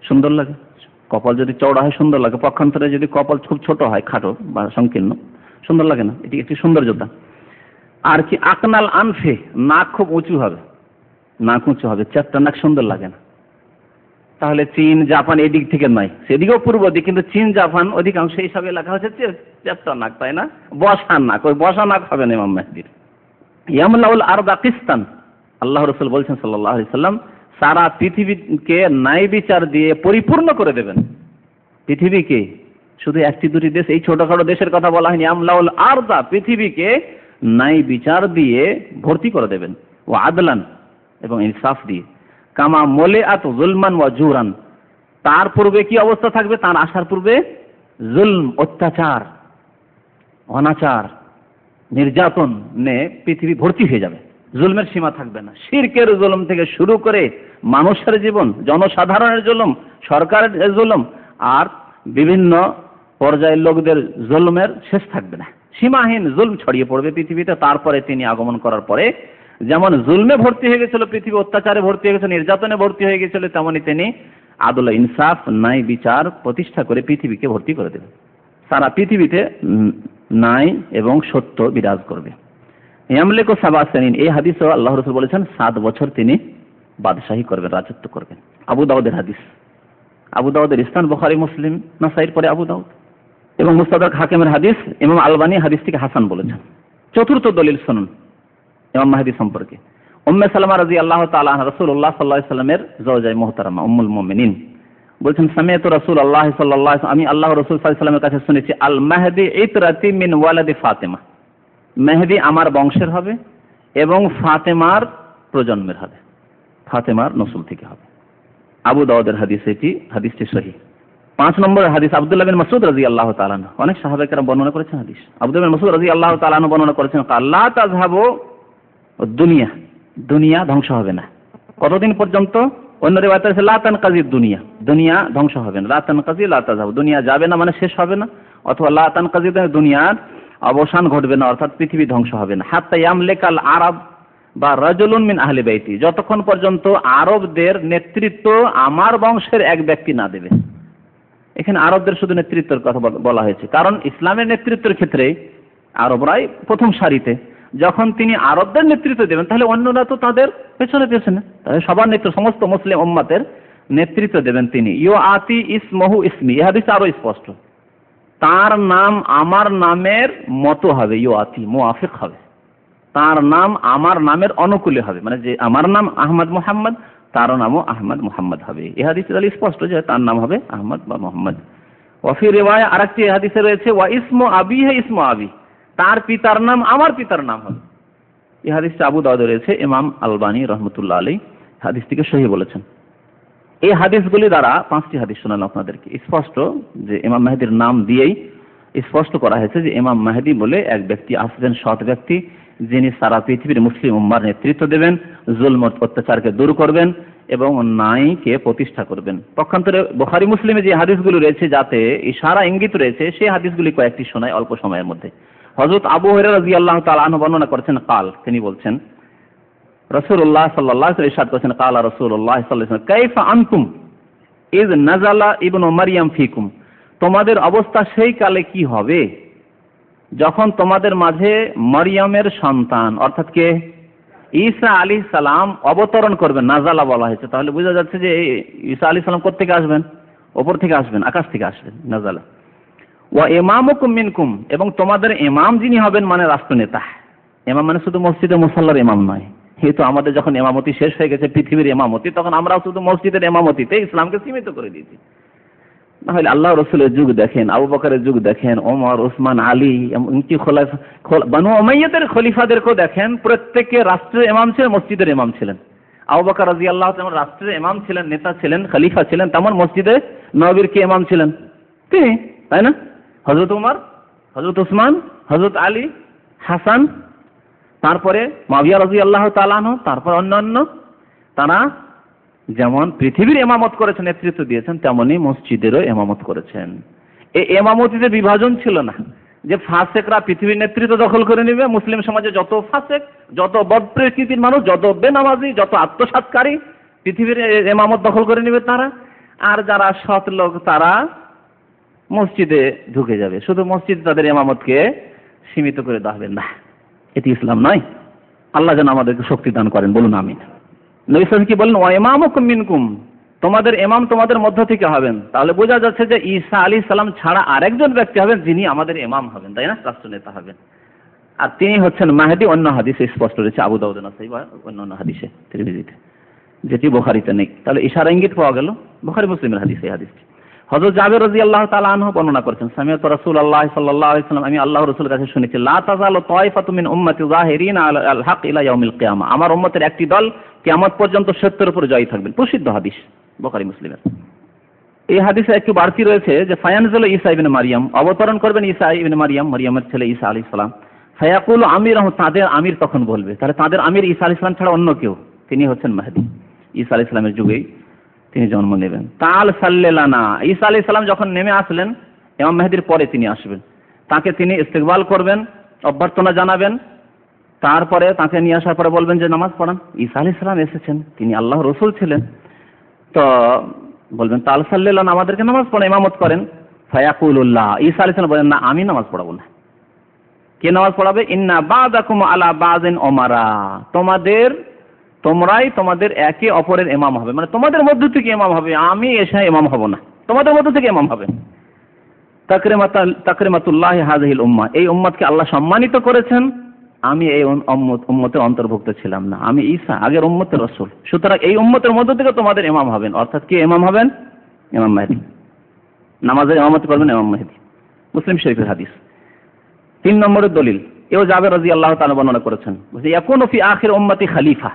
সুন্দর লাগে। কপাল যদি চওড়া হয় সুন্দর লাগে, পক্ষান্তরে যদি কপাল খুব ছোট হয়, খাটো বা সংকীর্ণ, সুন্দর লাগে না। এটি একটি সৌন্দর্যতা। আর কি আকনাল আনফে, নাক খুব উঁচু হবে, নাক উঁচু হবে, চারটা নাক সুন্দর লাগে না। তাহলে চীন জাপান এদিক থেকে নয়, সেদিকেও পূর্ব দিক, কিন্তু চীন জাপান অধিকাংশ হিসাবে এলাকা হচ্ছে চারটা নাক, তাই না? বসা নাক, ওই বসা নাক হবে না ইমাম মেহেদীর। ইয়ামলাউল আরদা কিসতান, আল্লাহ রাসূল বলছেন সাল্লাল্লাহু আলাইহি সাল্লাম, সারা পৃথিবীকে ন্যায় বিচার দিয়ে পরিপূর্ণ করে দেবেন। পৃথিবীকে শুধু একটি দুটি দেশ, এই ছোটখাটো দেশের কথা বলা হয়নি। ইয়ামলাউল আরদা, পৃথিবীকে ন্যায় বিচার দিয়ে ভর্তি করে দেবেন। ও আদলান, এবং ইনসাফ দিয়ে। কামা মলিআত যুলমান ওয়া জুরান, তার পূর্বে কি অবস্থা থাকবে? তার আসার পূর্বে জুলম, অত্যাচার, অনাচার, নির্যাতন নে পৃথিবী ভর্তি হয়ে যাবে। জুলমের সীমা থাকবে না। শিরকের জুলম থেকে শুরু করে মানুষের জীবন, জনসাধারণের জুলম, সরকারের জুলম, আর বিভিন্ন পর্যায়ের লোকদের জুলমের শেষ থাকবে না। সীমাহীন জুলম ছড়িয়ে পড়বে পৃথিবীতে। তারপরে তিনি আগমন করার পরে যেমন জুলমে ভর্তি হয়ে গেছিল পৃথিবী, অত্যাচারে ভর্তি হয়ে গেছিল, নির্যাতনে ভর্তি হয়ে গেছিল, তেমনি তিনি আদল, ইনসাফ, ন্যায় বিচার প্রতিষ্ঠা করে পৃথিবীকে ভর্তি করে দেবেন। সারা পৃথিবীতে ন্যায় এবং সত্য বিরাজ করবে। ইয়ামলিকু সাবা সিনিন, এই হাদিসও আল্লাহ রাসূল বলেছেন 7 বছর তিনি বাদশাহী করবেন, রাজত্ব করবেন। আবু দাউদের হাদিস, আবু দাউদের স্থান বুখারী, মুসলিম, নাসাইর পরে আবু দাউদ, এবং মুস্তাদরাক হাকিমের হাদিস। ইমাম আলবানী হাদিসটিকে হাসান বলেছেন। চতুর্থ দলিল শুনুন ইমাম মেহেদী সম্পর্কে। উম্মে সালামা রাদিয়াল্লাহু তাআলা আনহা, রাসূলুল্লাহ সাল্লাল্লাহু আলাইহি ওয়াসাল্লামের জাওজায়ে মুহতারামা, উম্মুল মুমিনিন, বলছেন, সামিআতু রাসূলুল্লাহ সাল্লাল্লাহু আলাইহি ওয়াসাল্লাম, আমি আল্লাহ রাসূল সাল্লাল্লাহু আলাইহি ওয়াসাল্লামের কাছে শুনেছি, আল মাহদি ইতরাতি মিন ওয়ালাদি ফাতিমা, মেহেদী আমার বংশের হবে এবং ফাতেমার প্রজন্মের হবে, ফাতেমার নসল থেকে হবে। আবু দাউদের হাদিস, হাদিসটি সহিহ। 5 নম্বর হাদিস আব্দুল্লাহ বিন মাসউদ রাদিয়াল্লাহু তাআলা আনহু, অনেক সাহাবায়ে কেরাম বর্ণনা করেছেন হাদিস। আব্দুল্লাহ বিন মাসউদ রাদিয়াল্লাহু তাআলা আনহু বর্ণনা করেছেন, লা তাযহাবু দুনিয়া, দুনিয়া ধ্বংস হবে না। কতদিন পর্যন্ত? অন্য রিওয়ায়াতে আছে লা তানকাজি দুনিয়া, দুনিয়া ধ্বংস হবে না। লা তানকাজি লা তাযহাবু, দুনিয়া যাবে না মানে শেষ হবে না, অথবা লা তানকাজি দুনিয়ার অবসান ঘটবে না, অর্থাৎ পৃথিবী ধ্বংস হবে না। হাত্তা ইয়ামলিকাল আরব বা রাজুলুন মিন আহলি বাইতি, যতক্ষণ পর্যন্ত আরবদের নেতৃত্ব আমার বংশের এক ব্যক্তি না দেবে। এখানে আরবদের শুধু নেতৃত্বের কথা বলা হয়েছে, কারণ ইসলামের নেতৃত্বের ক্ষেত্রে আরবরাই প্রথম সারিতে। যখন তিনি আরবদের নেতৃত্ব দেবেন তাহলে অন্যরা তো তাদের পেছনে পেছনে, তাহলে সবার নেতৃত্ব, সমস্ত মুসলিম উম্মতের নেতৃত্ব দেবেন তিনি। ইউ আতি ইসমহু ইসমি, এই হাদিস আরো স্পষ্ট, তার নাম আমার নামের মতো হবে, ইউ আতি মুআফিক হবে, তার নাম আমার নামের অনুকূলে হবে, মানে যে আমার নাম আহমদ মুহাম্মদ তার নামও আহমদ মুহাম্মদ হবে। এই হাদিসে তাহলে স্পষ্ট যে তার নাম হবে আহমদ বা মুহাম্মদ। ওয়াফি রিওয়ায়া, আরেকটি হাদিসে রয়েছে ওয়া ইসমু আবিহি ইসমু আবি, তার পিতার নাম আমার পিতার নাম হবে। এই হাদিসটা আবু দাউদে রয়েছে, ইমাম আলবানী রাহমাতুল্লাহ আলাইহি হাদিসটিকে সহিহ বলেছেন। এই হাদিসগুলি দ্বারা 5টি হাদিস শোনালাম আপনাদেরকে, স্পষ্ট যে ইমাম মেহেদীর নাম দিয়েই স্পষ্ট করা হয়েছে যে ইমাম মেহেদী বলে এক ব্যক্তি আসবেন, সৎ ব্যক্তি, যিনি সারা পৃথিবীর মুসলিম উম্মার নেতৃত্ব দেবেন, জুলম অত্যাচারকে দূর করবেন এবং ন্যায়কে প্রতিষ্ঠা করবেন। পক্ষান্তরে বুখারী মুসলিমে যে হাদিসগুলো রয়েছে যাতে ইশারা ইঙ্গিত রয়েছে, সেই হাদিসগুলি কয়েকটি শোনায় অল্প সময়ের মধ্যে। হযরত আবু হুরায়রা রাদিয়াল্লাহু তাআলা আনহু বর্ণনা করেছেন, কাল, তিনি বলছেন রাসূলুল্লাহ সাল্লাল্লাহু আলাইহি ওয়াসাল্লাম ইরশাদ করেছেন, কালা রাসূলুল্লাহ সাল্লাল্লাহু আলাইহি ওয়াসাল্লাম কাইফা আনতুম ইয নাযালা ইবনু মারইয়াম ফিকুম, তোমাদের অবস্থা সেই কালে কি হবে যখন তোমাদের মাঝে মরিয়মের সন্তান অর্থাৎ কে ঈসা আলাইহিস সালাম অবতরণ করবেন। নাজালা বলা হয়েছে, তাহলে বোঝা যাচ্ছে যে ঈসা আলাইহিস সালাম কোথা থেকে আসবেন? উপর থেকে আসবেন, আকাশ থেকে আসবেন, নাজালা। ওয়া ইমামুকুম মিনকুম, এবং তোমাদের ইমাম যিনি হবেন মানে রাষ্ট্রনেতা। ইমাম মানে শুধু মসজিদে মুসাল্লার ইমাম নয়, এই তো আমাদের যখন ইমামতি শেষ হয়ে গেছে পৃথিবীর ইমামতি, তখন আমরাও শুধু মসজিদের ইমামতিতে ইসলামকে সীমিত করে দিয়েছি। তাহলে আল্লাহ রসুলের যুগ দেখেন, আবু বকরের যুগ দেখেন, ওমর, ওসমান, আলী, এমনকি বানু উমাইয়াদের খলিফাদেরকেও দেখেন, প্রত্যেকে রাষ্ট্রের ইমাম ছিলেন, মসজিদের ইমাম ছিলেন। আবু বকর রাদিয়াল্লাহু যেমন রাষ্ট্রের ইমাম ছিলেন, নেতা ছিলেন, খলিফা ছিলেন, তেমন মসজিদে নববীর কে ইমাম ছিলেন? তিনি, তাই না? হযরত ওমর, হযরত ওসমান, হযরত আলী, হাসান, তারপরে মুআবিয়া রাদিয়াল্লাহু তাআলা আনহু, তারপর অন্যান্য, তারা যেমন পৃথিবীর ইমামত করেছেন, নেতৃত্ব দিয়েছেন, তেমনি মসজিদেরও ইমামত করেছেন। এই ইমামতিতে বিভাজন ছিল না যে ফাসেকরা পৃথিবীর নেতৃত্ব দখল করে নেবে। মুসলিম সমাজে যত ফাসেক, যত বদপ্রকৃতির মানুষ, যত বেনামাজি, যত আত্মসাৎকারী পৃথিবীর ইমামত দখল করে নেবে তারা, আর যারা সৎ লোক তারা মসজিদে ঢুকে যাবে। শুধু মসজিদ তাদের ইমামতকে সীমিত করে দেওয়া হবে না, এটি ইসলাম নয়। আল্লাহ যেন আমাদেরকে শক্তি দান করেন, বলুন আমিন। নবী সাল্লাল্লাহু আলাইহি ওয়াসাল্লাম কি বলেন? ওয়া ইমামুকুম মিনকুম, তোমাদের ইমাম তোমাদের মধ্য থেকে হবেন। তাহলে বোঝা যাচ্ছে যে ঈসা আলাইহিস সালাম ছাড়া আরেকজন ব্যক্তি হবেন যিনি আমাদের ইমাম হবেন, তাই না? রাষ্ট্রনেতা হবেন, আর তিনি হচ্ছেন মাহদী। অন্য হাদিসে স্পষ্ট রয়েছে, আবু দাউদ নাসাই বা অন্যান্য হাদিসে, তিরমিজিতে, যেটি বুখারীতে নেই। তাহলে ইশারা ইঙ্গিত পাওয়া গেল বুখারী মুসলিমের হাদিসে। এই হাদিসটি হযরত জাবের রাদিয়াল্লাহু তাআলা আনহু বর্ণনা করেছেন, সামিআতু রাসূলুল্লাহ সাল্লাল্লাহু আলাইহি ওয়াসাল্লাম, আমি আল্লাহর রাসূলের কাছে শুনেছি, লা তাযালু তায়ফাতুম মিন উম্মতি যাহিরিনা আলাল হক ইলা ইয়াউমিল কিয়ামা, আমার উম্মতের একটি দল কিয়ামত পর্যন্ত সত্যের উপর জয়ী থাকবেন। প্রসিদ্ধ হাদিস বুখারী মুসলিমের। এই হাদিসে একটু বাড়তি রয়েছে যে ফায়ানজুল ঈসা ইবনে মারইয়াম, অবতরণ করবেন ঈসা ইবনে মারইয়াম, মারইয়ামের ছেলে ঈসা আলাইহিস সালাম। ফায়াকুলু আমিরুহু, তাদের আমির তখন বলবে, তাহলে তাদের আমির ঈসা আলাইহিস সালাম ছাড়া অন্য কেউ, তিনি হচ্ছেন মাহদী। ঈসা আলাইহিস সালামের যুগেই তিনি জন্ম নেবেন। তাল সাল্লানা, ঈসা আলাইহিস সালাম যখন নেমে আসলেন, ইমাম মেহেদীর পরে তিনি আসবেন, তাকে তিনি ইস্তেকবাল করবেন, অভ্যর্থনা জানাবেন, তারপরে তাকে নিয়ে আসার পরে বলবেন যে নামাজ পড়ান। ঈসা আলাইহিস সালাম এসেছেন, তিনি আল্লাহর রাসূল ছিলেন, তো বলবেন তাল সাল্লানা, আমাদেরকে নামাজ পড়ান, ইমামত করেন। ফায়াকুলুল্লাহ, ঈসা আলাইহিস সালাম বলেন, না, আমি নামাজ পড়াবো না। কে নামাজ পড়াবে? ইন্না বাদাকুম আলা বাযিন উমারা, তোমরাই তোমাদের একে অপরের ইমাম হবে, মানে তোমাদের মধ্য থেকে ইমাম হবে, আমি এসে ইমাম হব না, তোমাদের মধ্য থেকে ইমাম হবে। তাকরিমাতুল্লাহ হাযিহিল উম্মাহ, এই উম্মতকে আল্লাহ সম্মানিত করেছেন, আমি এই উম্মতের অন্তর্ভুক্ত ছিলাম না, আমি ঈসা আগের উম্মতের রাসূল, সুতরাং এই উম্মতের মধ্য থেকে তোমাদের ইমাম হবেন। অর্থাৎ কে ইমাম হবেন? ইমাম মেহেদী, নামাজের ইমামত করবেন ইমাম মেহেদী। মুসলিম শরীফের হাদিস। 3 নম্বরের দলিল, এও জাবের রাদিয়াল্লাহু তাআলা বর্ণনা করেছেন, বলছে ইয়াকুনু ফি আখির উম্মতি খলিফা,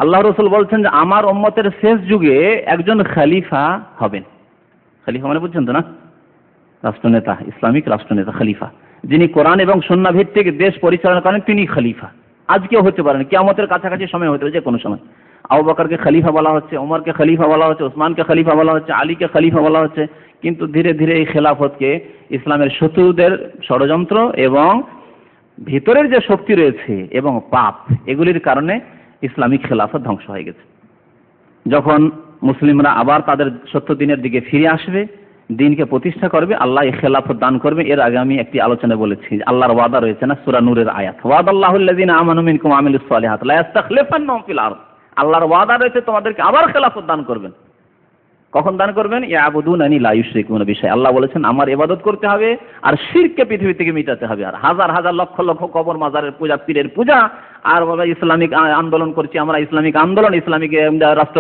আল্লাহ রসুল বলছেন যে আমার উম্মতের শেষ যুগে একজন খলিফা হবেন। খলিফা মানে বুঝছেন তো না? রাষ্ট্রনেতা, ইসলামিক রাষ্ট্রনেতা, খলিফা, যিনি কোরআন এবং সুন্নাহ ভিত্তিক দেশ পরিচালনা করেন, তিনি খলিফা। আজকেও হতে পারেন, কিয়ামতের কাছাকাছি সময় হতে পারে, যে কোনো সময়। আবু বকরকে খলিফা বলা হচ্ছে, ওমরকে খলিফা বলা হচ্ছে, ওসমানকে খলিফা বলা হচ্ছে, আলীকে খলিফা বলা হচ্ছে। কিন্তু ধীরে ধীরে এই খেলাফতকে ইসলামের শত্রুদের ষড়যন্ত্র এবং ভিতরের যে শক্তি রয়েছে এবং পাপ, এগুলির কারণে ইসলামিক খেলাফত ধ্বংস হয়ে গেছে। যখন মুসলিমরা আবার তাদের সত্য দিনের দিকে ফিরে আসবে, দিনকে প্রতিষ্ঠা করবে, আল্লাহ এই খেলাফত দান করবে। এর আগে আমি একটি আলোচনা বলেছি, আল্লাহর ওয়াদা রয়েছে না, সূরা নূরের আয়াত, ওয়াদাল্লাহুল্লাযিনা আমানু মিনকুম ওয়া আমিলুস সালিহাত লা ইস্তাখলিফান্নাহুম ফিল আরদ। আল্লাহর ওয়াদা রয়েছে তোমাদেরকে আবার খেলাফত দান করবেন। কখন দান করবেন? ইয়াবুদুনানি লা ইউশরিকুনা বিশাই। আল্লাহ বলেছেন আমার ইবাদত করতে হবে আর শিরককে পৃথিবী থেকে মিটাতে হবে। আর হাজার হাজার লক্ষ লক্ষ কবর মাজারের পূজা, পীরের পূজা, আর ইসলামিক আন্দোলন করছি আমরা, ইসলামিক আন্দোলন, ইসলামিক রাষ্ট্র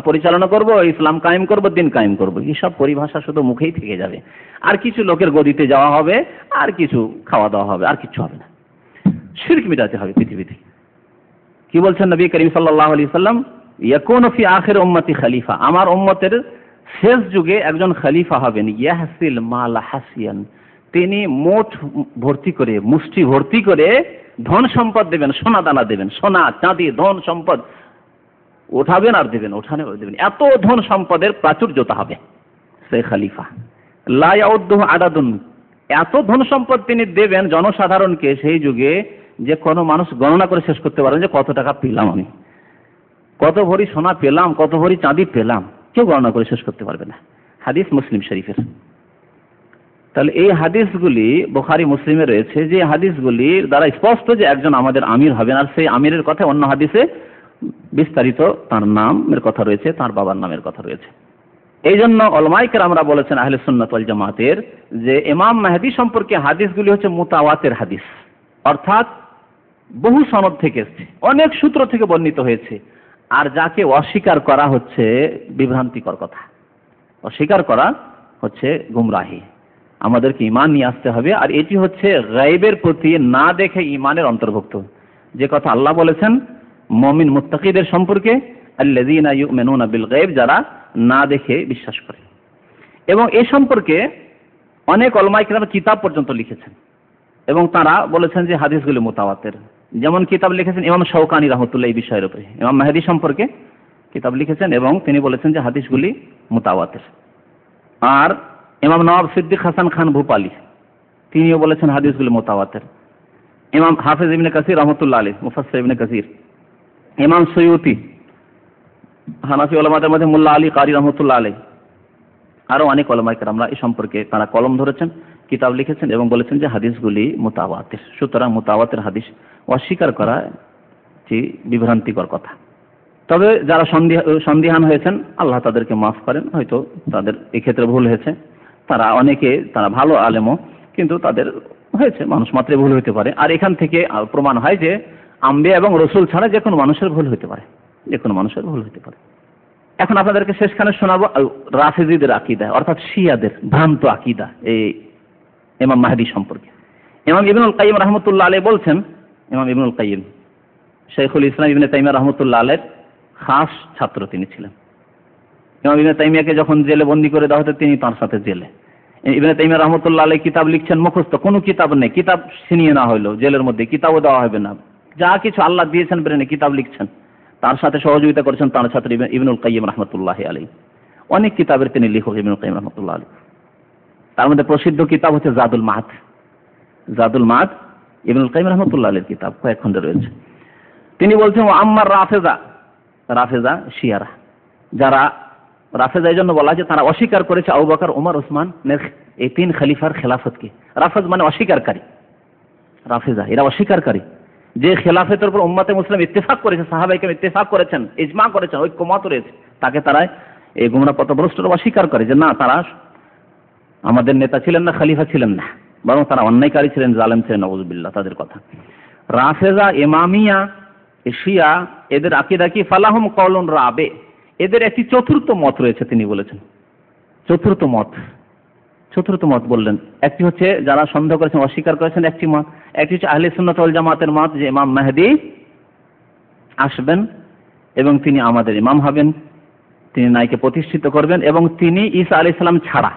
পরিচালনা করব, ইসলাম কায়েম করব, দিন কায়েম করব, এইসব পরিভাষা শুধু মুখেই থেকে যাবে। আর কিছু লোকের গদিতে যাওয়া হবে, আর কিছু খাওয়া দাওয়া হবে, আর কিছু হবে না। শিরক মিটাতে হবে পৃথিবীতে। কি বলছেন নবী করিম সাল্লাল্লাহু আলাইহি সাল্লাম? ইয়াকুনু ফি আখির উম্মতি খলিফা, আমার উম্মতের শেষ যুগে একজন খলিফা হবেন। ইয়াহসিল মাল হাসিয়ান, তিনি মোট ভর্তি করে, মুষ্টি ভর্তি করে ধন সম্পদ দেবেন, সোনা দানা দেবেন, সোনা চাঁদি ধন সম্পদ উঠাবেন আর দেবেন, ওঠানে দেবেন। এত ধন সম্পদের প্রাচুর্যতা হবে সেই খলিফা। লা ইয়াউদ্দুহু আদাদুন, এত ধন সম্পদ তিনি দেবেন জনসাধারণকে সেই যুগে যে কোনো মানুষ গণনা করে শেষ করতে পারেন যে কত টাকা পেলাম আমি, কত ভরি সোনা পেলাম, কত ভরি চাঁদি পেলাম, কেউ গণনা করে শেষ করতে পারবে না। হাদিস মুসলিম শরীফের। তাহলে এই হাদিসগুলি বুখারী মুসলিমে রয়েছে, যে হাদিসগুলির দ্বারা স্পষ্ট যে একজন আমাদের আমির হবেন। আর সেই আমিরের কথা অন্য হাদিসে বিস্তারিত তার নামের কথা রয়েছে, তার বাবার নামের কথা রয়েছে। এই জন্য উলামায়ে কেরামরা বলেছেন আহলে সুন্নাত ওয়াল জামাতের যে ইমাম মেহেদী সম্পর্কে হাদিসগুলি হচ্ছে মুতাওয়াতির হাদিস, অর্থাৎ বহু সনদ থেকে এসেছে, অনেক সূত্র থেকে বর্ণিত হয়েছে। আর যাকে অস্বীকার করা হচ্ছে বিভ্রান্তিকর কথা, অস্বীকার করা হচ্ছে গুমরাহি। আমাদেরকে ঈমান নিয়ে আসতে হবে। আর এটি হচ্ছে গায়বের প্রতি না দেখে ঈমানের অন্তর্ভুক্ত। যে কথা আল্লাহ বলেছেন মুমিন মুত্তাকিদের সম্পর্কে, আল্লাযীনা ইউমিনুনা বিল গায়ব, যারা না দেখে বিশ্বাস করে। এবং এ সম্পর্কে অনেক উলামায়ে কেরাম কিতাব পর্যন্ত লিখেছেন এবং তারা বলেছেন যে হাদিসগুলি মুতাওয়াতির। যেমন কিতাব লিখেছেন ইমাম শাওকানি রাহমাতুল্লাহ এই বিষয়ের উপরে, ইমাম মেহেদী সম্পর্কে কিতাব লিখেছেন এবং তিনি বলেছেন যে হাদিসগুলি মুতাওয়াতির। আর ইমাম নওয়াব সিদ্দিক হাসান খান ভূপালী তিনিও বলেছেন হাদিসগুলি মুতাওয়াতির। ইমাম হাফেজ ইবনে কাসির রাহমাতুল্লাহ আলাইহি, মুফাসসির ইবনে কাসির, ইমাম সুয়ুতি, হানাফি উলামাদের মধ্যে মোল্লা আলী কারি রাহমাতুল্লাহ আলাইহি, আরো অনেক উলামায়ে কেরামরা এই সম্পর্কে তারা কলম ধরেছেন, কিতাব লিখেছেন এবং বলেছেন যে হাদিসগুলি মুতাওয়াতির। সুতরাং মুতাওয়াতির হাদিস অস্বীকার করা যে বিভ্রান্তিকর কথা। তবে যারা সন্দিহান হয়েছেন আল্লাহ তাদেরকে মাফ করেন, হয়তো তাদের এক্ষেত্রে ভুল হয়েছে। তারা ভালো আলেমও, কিন্তু তাদের হয়েছে, মানুষ মাত্রে ভুল হতে পারে। আর এখান থেকে প্রমাণ হয় যে আম্বিয়া এবং রসুল ছাড়া যে কোনো মানুষের ভুল হতে পারে, যে কোনো মানুষের ভুল হতে পারে। এখন আপনাদেরকে শেষখানে শোনাবো রাফিজিদের আকীদা, অর্থাৎ শিয়াদের ভ্রান্ত আকীদা এই ইমাম মেহেদী সম্পর্কে। ইমাম ইবনুল কাইয়িম রাহমাতুল্লাহ আলাইহি বলছেন, ইমাম ইবনুল কাইয়িম শাইখুল ইসলাম ইবনে তাইমিয়া রাহমাতুল্লাহ আলাইহির খাস ছাত্র তিনি ছিলেন। ইমাম ইবনে তাইমিয়াকে যখন জেলে বন্দী করে দেওয়া হতো তিনি তার সাথে জেলে। ইবনে তাইমিয়া রাহমাতুল্লাহ আলাইহি কিতাব লিখছেন মুখস্থ, কোনো কিতাব নেই, কিতাব ছিনিয়ে না হইলো জেলের মধ্যে, কিতাবও দেওয়া হবে না, যা কিছু আল্লাহ দিয়েছেন ব্রেনে কিতাব লিখছেন। তার সাথে সহযোগিতা করেছেন তার ছাত্র ইবনুল কাইয়িম রাহমাতুল্লাহ আলাইহি। অনেক কিতাবের তিনি লেখক ইবনুল কাইয়িম রাহমাতুল্লাহ আলাইহি। তার মধ্যে প্রসিদ্ধ কিতাব হচ্ছে জাদুল মাআদ। জাদুল মাআদ ইবনুল কাইয়িম রাহমাতুল্লাহ আলাইহির কিতাব, কয়েক খণ্ডে রয়েছে। তিনি বলছেন আম্মার রাফেজা শিয়ারা, যারা রাফেজা এই জন্য বলা যে তারা অস্বীকার করেছে আবু বকর, ওমর, ওসমান এই তিন খলিফার খেলাফতকে। রাফেজ মানে অস্বীকারকারী, রাফেজা এরা অস্বীকারকারী। যে খেলাফতের উপর উম্মতে মুসলিম ইত্তেফাক করেছে, সাহাবায়ে কেরাম ইত্তেফাক করেছেন, ইজমা করেছেন, ঐক্যমত রয়েছে, তাকে তারা এই গুমরাহ পথভ্রষ্টরা অস্বীকার করে যে না, তারা আমাদের নেতা ছিলেন না, খলিফা ছিলেন না, বরং তারা অন্যায়কারী ছিলেন, জালেম ছিলেন, নাউযুবিল্লাহ তাদের কথা। রাফেজা, ইমামিয়া, শিয়া, এদের আকীদা কি? ফালাহুম কওলুন রাবে, এদের একটি চতুর্থ মত রয়েছে। তিনি বলেছেন চতুর্থ মত বললেন। একটি হচ্ছে যারা সন্দেহ করেছেন, অস্বীকার করেছেন একটি মত। একটি হচ্ছে আহলে সুন্নাত ওয়াল জামাতের মত যে ইমাম মেহেদী আসবেন এবং তিনি আমাদের ইমাম হবেন, তিনি নাইকে প্রতিষ্ঠিত করবেন এবং তিনি ঈসা আলাইহিস সালাম ছাড়া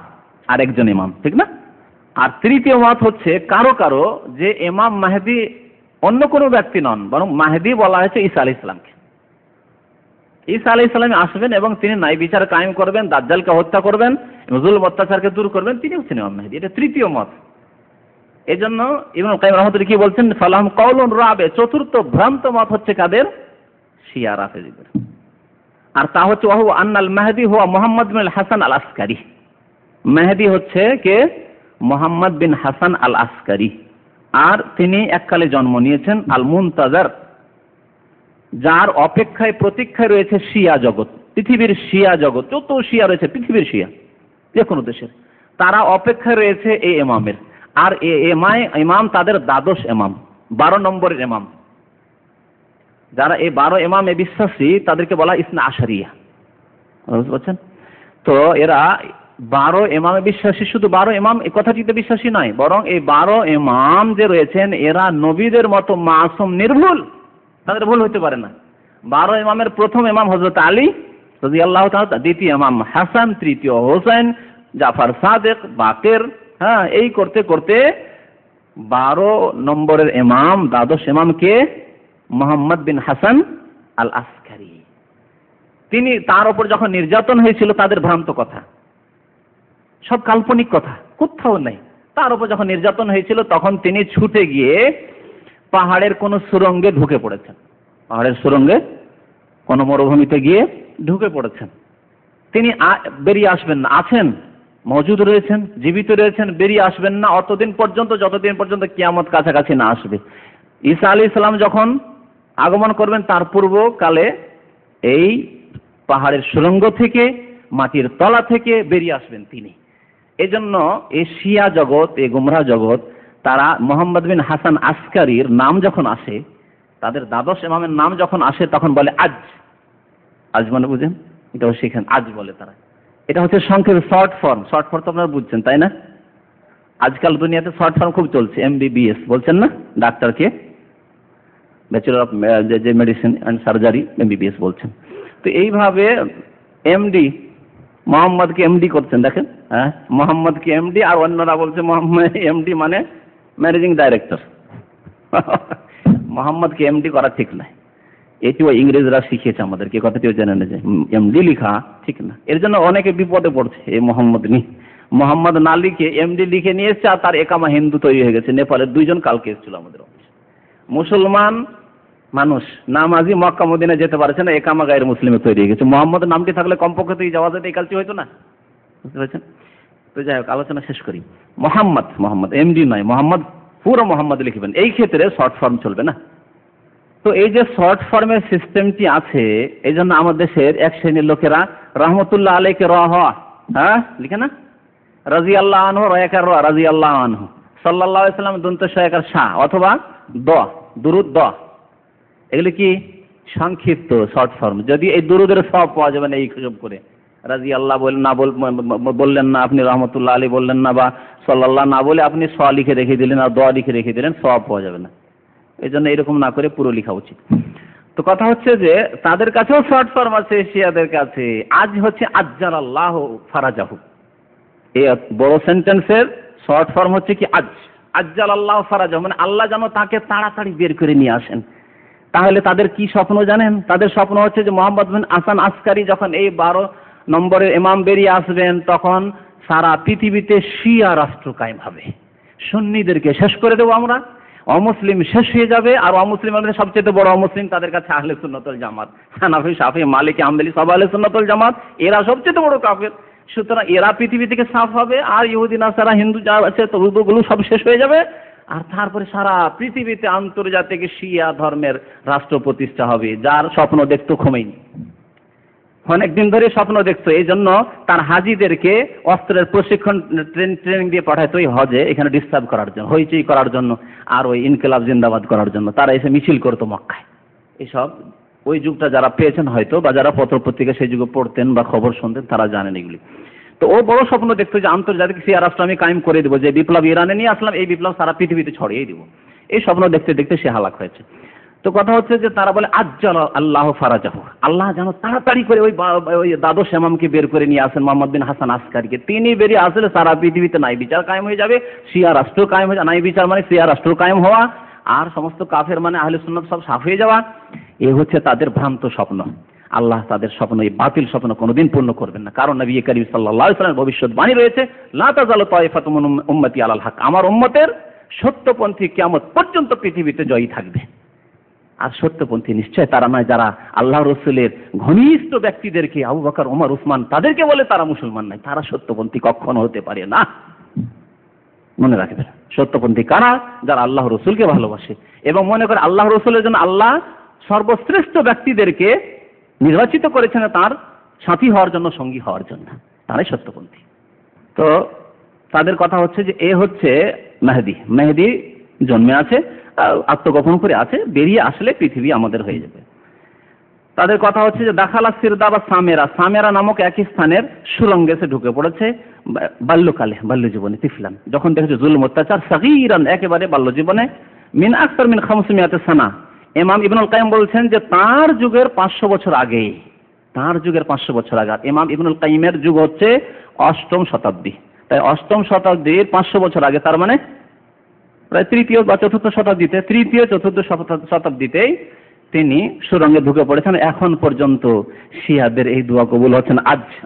আরেকজন ইমাম, ঠিক না? আর তৃতীয় মত হচ্ছে কারো কারো যে ইমাম মাহদি অন্য কোনো ব্যক্তি নন, বরং মাহদি বলা হয়েছে ঈসা আলাইহিস সালামকে। ঈসা আলাইহিস সালাম আসবেন এবং তিনি ন্যায় বিচার কায়েম করবেন, দাজ্জালকে হত্যা করবেন, জুলম অত্যাচারকে দূর করবেন, তিনি হচ্ছেন ইমাম মাহদি। এটা তৃতীয় মত। এজন্য ইবনুল কাইয়িম রাহমাতুল্লাহ কি বলছেন, ফালাহুম কাউলুন রাবে, চতুর্থ ভ্রান্ত মত হচ্ছে কাদের? শিয়া রাফেজীদের। আর তা হচ্ছে ওয়াহু আন্নাল মাহদি হুয়া মুহাম্মদ বিন হাসান আল আসকারি। মেহেদী হচ্ছে কে? মুহাম্মদ বিন হাসান আল আসকারি। আর তিনি এককালে জন্ম নিয়েছেন আল মুনতাজার, যার অপেক্ষায় প্রতীক্ষায় রয়েছে শিয়া জগৎ, পৃথিবীর শিয়া জগৎ, যত শিয়া রয়েছে পৃথিবীর শিয়া যে কোনো দেশের, তারা অপেক্ষায় রয়েছে এই ইমামের। আর ইমাম তাদের দ্বাদশ ইমাম, 12 নম্বরের ইমাম। যারা এই 12 ইমামে বিশ্বাসী তাদেরকে বলা ইসনা আশারিয়া, বুঝতে পারছেন? তো এরা 12 ইমামে বিশ্বাসী, শুধু 12 ইমাম এই কথাটিতে বিশ্বাসী নয়, বরং এই 12 ইমাম যে রয়েছেন এরা নবীদের মতো মাসুম, নির্ভুল, তাদের ভুল হতে পারে না। 12 ইমামের প্রথম ইমাম হযরত আলী রাদিয়াল্লাহু তাআলা, দ্বিতীয় ইমাম হাসান, তৃতীয় হোসেন, জাফর সাদেক, বাকের, হ্যাঁ, এই করতে করতে 12 নম্বরের ইমাম, দ্বাদশ ইমামকে মুহাম্মদ বিন হাসান আল আসকারি। তিনি, তার উপর যখন নির্যাতন হয়েছিল, তাদের ভ্রান্ত কথা, সব কাল্পনিক কথা, কোথাও নেই। তার উপর যখন নির্যাতন হয়েছিল তখন তিনি ছুটে গিয়ে পাহাড়ের কোন সুরঙ্গে ঢুকে পড়েছেন, পাহাড়ের সুরঙ্গে কোন মরুভূমিতে গিয়ে ঢুকে পড়েছেন। তিনি বেরিয়ে আসবেন না, আছেন, মজুদ রয়েছেন, জীবিত রয়েছেন, বেরিয়ে আসবেন না অতদিন পর্যন্ত যতদিন পর্যন্ত কিয়ামত কাছাকাছি না আসবে। ঈসা আলাইহিস সালাম যখন আগমন করবেন তার পূর্বকালে এই পাহাড়ের সুরঙ্গ থেকে, মাটির তলা থেকে বেরিয়ে আসবেন তিনি। এজন্য এই শিয়া জগৎ, এই গুমরাহ জগৎ, তারা মুহাম্মদ বিন হাসান আসকারির নাম যখন আসে, তাদের দ্বাদশ ইমামের নাম যখন আসে, তখন বলে আজ। আজ মানে বুঝেন, এটাও শিখেন, আজ বলে তারা। এটা হচ্ছে সংক্ষেপে শর্ট ফর্ম। শর্ট ফর্ম তো আপনারা বুঝছেন, তাই না? আজকাল দুনিয়াতে শর্ট ফর্ম খুব চলছে, MBBS বলছেন না, ডাক্তারকে ব্যাচেলর অফ যে মেডিসিন অ্যান্ড সার্জারি, MBBS বলছেন। তো এইভাবে MD, মোহাম্মদকে MD করছেন, দেখেন, হ্যাঁ, মোহাম্মদকে MD, আর অন্যরা বলছে মোহাম্মদ MD মানে ম্যানেজিং ডাইরেক্টর। মোহাম্মদকে MD করা ঠিক নয়, এটিও ইংরেজরা শিখিয়েছে আমাদেরকে, কথাটিও জানেন যে MD লিখা ঠিক না। এর জন্য অনেকে বিপদে পড়ছে, এই মোহাম্মদ মোহাম্মদ না লিখে MD লিখে নিয়ে এসছে, আর তার একামা হিন্দু তৈরি হয়ে গেছে। নেপালের 2 জন কালকে এসেছিল আমাদের অফিসে, মুসলমান মানুষ, নামাজি, মক্কা মদিনা যেতে পারছে না, একামা গায়ের মুসলিমে তৈরি হয়ে গেছে। মোহাম্মদ নামটি থাকলে কমপক্ষে তো এই যাওয়া যেত, এই কালটি হয়তো না, বুঝতে পারছেন? তো যাই হোক, আলোচনা শেষ করি। মোহাম্মদ MD নয়, মোহাম্মদ পুরো মোহাম্মদ লিখবেন। এই ক্ষেত্রে শর্ট ফর্ম চলবে না। তো এই যে শর্ট ফর্মের সিস্টেমটি আছে, এই জন্য আমাদের দেশের এক শ্রেণীর লোকেরা রহমতুল্লাহ আলাইকে হ্যাঁ লিখে না, রাদিয়াল্লাহু আনহু, রয়াকার রাদিয়াল্লাহু আনহু, সাল্লাল্লাহু আলাইহি সাল্লাম দন্ত শয়াকার শাহ, অথবা দুরুদ দ, এগুলি কি সংক্ষিপ্ত শর্ট ফর্ম। যদি এই দুরুদের সব পাওয়া যাবে না এই হিসাব করে, রাদিয়াল্লাহ বললেন না আপনি, রহমতুল্লাহ আলী বললেন না, বা সাল্লাল্লাহ না বলে আপনি স লিখে রেখে দিলেন আর দ লিখে রেখে দিলেন, সব পাওয়া যাবে না। এই জন্য এরকম না করে পুরো লেখা উচিত। তো কথা হচ্ছে যে তাদের কাছেও শর্ট ফর্ম আছে, শিয়াদের কাছে। আজ হচ্ছে আজ্জালাল্লাহু ফারাজাহু, এই বড় সেন্টেন্সের শর্ট ফর্ম হচ্ছে কি আজ। আজ্জালাল্লাহু ফারাজাহু মানে আল্লাহ যেন তাকে তাড়াতাড়ি বের করে নিয়ে আসেন। তাহলে তাদের কি স্বপ্ন জানেন? তাদের স্বপ্ন হচ্ছে যে মুহাম্মদ বিন হাসান আসকারি যখন এই 12 নম্বরের ইমাম বেরিয়ে আসবেন, তখন সারা পৃথিবীতে শিয়া রাষ্ট্র কায়েম হবে, সুন্নিদেরকে শেষ করে দেবো আমরা, অমুসলিম শেষ হয়ে যাবে। আর অমুসলিম আমাদের সবচেয়ে বড় অমুসলিম তাদের কাছে আহলে সুন্নাত ওয়াল জামাত, হানাফি, শাফি, মালিকি, হাম্বলি সব আহলে সুন্নাত ওয়াল জামাত, এরা সবচেয়ে বড় কাফের। সুতরাং এরা পৃথিবী থেকে সাফ হবে, আর ইহুদি নাসারা, হিন্দু যা আছে তরুদগুলো সব শেষ হয়ে যাবে। আর তারপরে সারা পৃথিবীতে আন্তর্জাতিক শিয়া ধর্মের রাষ্ট্র প্রতিষ্ঠা হবে, যার স্বপ্ন দেখতো খোমেনি, অনেকদিন ধরে স্বপ্ন দেখতো। এই জন্য তার হাজিদেরকে অস্ত্রের প্রশিক্ষণ ট্রেনিং দিয়ে পাঠাতো এই হজে, এখানে ডিস্টার্ব করার জন্য, হইচই করার জন্য, আর ওই ইনকিলাব জিন্দাবাদ করার জন্য। তারা এসে মিছিল করতো মক্কায়। এইসব ওই যুগটা যারা পেয়েছেন হয়তো, বা যারা পত্র পত্রিকা সেই যুগে পড়তেন বা খবর শুনতেন, তারা জানেন এগুলি। তো ও বড় স্বপ্ন দেখতো যে আন্তর্জাতিক শিয়া রাষ্ট্র আমি কায়েম করে দেবো, যে বিপ্লব ইরানে নিয়ে আসলাম, এই বিপ্লব সারা পৃথিবীতে ছড়িয়ে দিব। এই স্বপ্ন দেখতে দেখতে সে হালাক হয়েছে। তো কথা হচ্ছে যে তারা বলে আজ্জাল আল্লাহ ফারাজাহু, আল্লাহ যেন তাড়াতাড়ি করে ওই দ্বাদশ ইমামকে বের করে নিয়ে আসেন, মোহাম্মদ বিন হাসান আসকারীকে। তিনি বেরিয়ে আসলে সারা পৃথিবীতে ন্যায় বিচার কায়েম হয়ে যাবে, শিয়া রাষ্ট্র কায়েম হয়ে যাবে। ন্যায় বিচার মানে শিয়া রাষ্ট্র কায়েম হওয়া, আর সমস্ত কাফের মানে আহলে সুন্নাত সব সাফ হয়ে যাওয়া। এ হচ্ছে তাদের ভ্রান্ত স্বপ্ন। আল্লাহ তাদের স্বপ্ন, এই বাতিল স্বপ্ন কোনোদিন পূর্ণ করবেন না। কারণ নবী করিম সাল্লাল্লাহু আলাইহি ওয়াসাল্লামের ভবিষ্যদ্বাণী রয়েছে, লা তাযালু তায়ফাতুম মিন উম্মতি আলাল হক, আমার উম্মতের সত্যপন্থী কিয়ামত পর্যন্ত পৃথিবীতে জয়ী থাকবে। আর সত্যপন্থী নিশ্চয় তারা নয় যারা আল্লাহ রসুলের ঘনিষ্ঠ ব্যক্তিদেরকে, আবু বকর, ওমর, উসমান, তাদেরকে বলে তারা মুসলমান নয়। তারা সত্যপন্থী কখনো হতে পারে না। মনে রাখবেন, সত্যপন্থী কারা? যারা আল্লাহ রসুলকে ভালোবাসে এবং মনে করে আল্লাহ রসুলের জন্য আল্লাহ সর্বশ্রেষ্ঠ ব্যক্তিদেরকে নির্বাচিত করেছেন তার সাথী হওয়ার জন্য, সঙ্গী হওয়ার জন্য, তারাই সত্যপন্থী। তো তাদের কথা হচ্ছে যে এ হচ্ছে মেহেদী, মেহেদী জন্মে আছে, আত্মগোপন করে আছে, বেরিয়ে আসলে পৃথিবী আমাদের হয়ে যাবে। তাদের কথা হচ্ছে যে দাখালা সিরদা বা সামেরা, সামেরা নামক একই স্থানের সুরঙ্গে সে ঢুকে পড়েছে বাল্যকালে, বাল্য জীবনে, তিফলান, যখন দেখেছে জুলুম অত্যাচার, সাগীরান, একেবারে বাল্য জীবনে, মিন আকতার মিন 500 সানা। ইমাম ইবনুল কাইয়িম বলছেন যে তার যুগের 500 বছর আগে, তার যুগের 500 বছর আগে। ইমাম ইবনুল কাইয়িমের যুগ হচ্ছে 8ম শতাব্দী, তাই 8ম শতাব্দীর 500 বছর আগে, তার মানে প্রায় 3য় বা 4র্থ শতাব্দীতে, 3য় 4র্থ শতাব্দীতেই তিনি সুরঙ্গে ঢুকে পড়েছেন। এখন পর্যন্ত শিয়াদের এই দোয়া কবুল হচ্ছে না,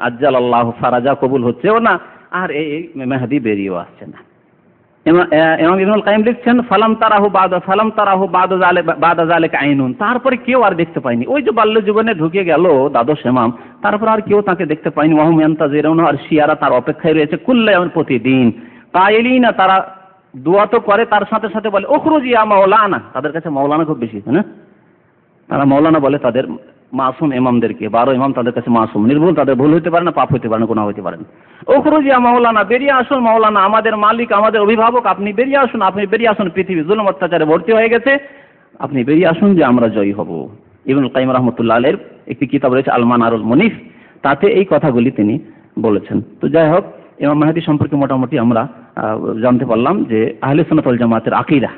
আজ্জাল আল্লাহ ফারাজা কবুল হচ্ছেও না, আর এই মেহেদী বেরিয়েও আসছে না। ইমাম ইবনুল কাইয়িম লিখছেন ফালাম তারাহু বাদা যালিকা আইনুন, তারপরে কেউ আর দেখতে পায়নি। ওই যে বাল্য জীবনে ঢুকে গেল দ্বাদশ ইমাম, তারপর আর কেউ তাকে দেখতে পায়নি। ওয়াহুম ইয়ান্তাজিরুন, আর শিয়ারা তার অপেক্ষায় রয়েছে কুল্লা ইয়াউমিন, প্রতিদিন। কাইলিনা, তারা দোয়া তো করে, তার সাথে সাথে বলে উখরুজ ইয়া মাওলানা, তাদের কাছে মাওলানা খুব বেশি, না? তারা মাওলানা বলে তাদের মাসুম ইমামদেরকে। 12 ইমাম তাদের কাছে মাসুম, নির্ভুল, তাদের ভুল হতে পারে না, পাপ হতে পারে না, গুনাহ হতে পারে না। উখরুজ ইয়া মাওলানা, বেরিয়ে আসুন মাওলানা, আমাদের মালিক, আমাদের অভিভাবক, আপনি বেরিয়ে আসুন, আপনি বেরিয়ে আসুন, পৃথিবী জুলুম অত্যাচারে ভর্তি হয়ে গেছে, আপনি বেরিয়ে আসুন যে আমরা জয়ী হব। ইবনুল কাইয়িম রাহমাতুল্লাহ আলাইহির একটি কিতাব রয়েছে আল মানারুল মুনিফ, তাতে এই কথাগুলি তিনি বলেছেন। তো যাই হোক, ইমাম মেহেদী সম্পর্কে মোটামুটি আমরা জানতে পারলাম যে আহলে সুন্নাত ওয়াল জামাতের আকীদা,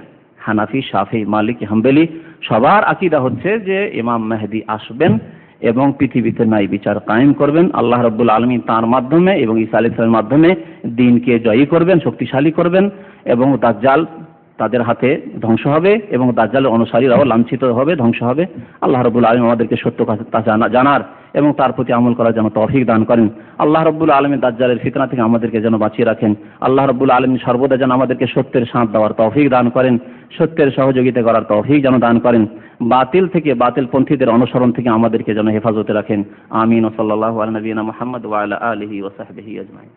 হানাফি, শাফি, মালিকি, হাম্বলি, সবার আকীদা হচ্ছে যে ইমাম মেহেদী আসবেন এবং পৃথিবীতে ন্যায় বিচার কায়েম করবেন। আল্লাহ রাব্বুল আলামিন তার মাধ্যমে এবং ঈসা আলাইহিস সালামের মাধ্যমে দ্বীনকে জয়ী করবেন, শক্তিশালী করবেন, এবং দাজ্জাল তাদের হাতে ধ্বংস হবে এবং দাজ্জালের অনুসারীরাও লাঞ্ছিত হবে, ধ্বংস হবে। আল্লাহ রাব্বুল আলামিন আমাদেরকে সত্য কথা জানার এবং তার প্রতি আমল করার জন্য তৌফিক দান করেন। আল্লাহ রাব্বুল আলামিন দাজ্জালের ফিতনা থেকে আমাদেরকে যেন বাঁচিয়ে রাখেন। আল্লাহ রাব্বুল আলামিন সর্বদা যেন আমাদেরকে সত্যের সাথ দেওয়ার তৌফিক দান করেন, সত্যের সহযোগিতা করার তৌফিক যেন দান করেন, বাতিল থেকে, বাতিল পন্থীদের অনুসরণ থেকে আমাদেরকে যেন হেফাজতে রাখেন। আমিন। ওয়া সাল্লাল্লাহু আলা নবিয়িনা মুহাম্মদ ওয়া আলা আলিহি ওয়া সাহবিহি আজমাইন।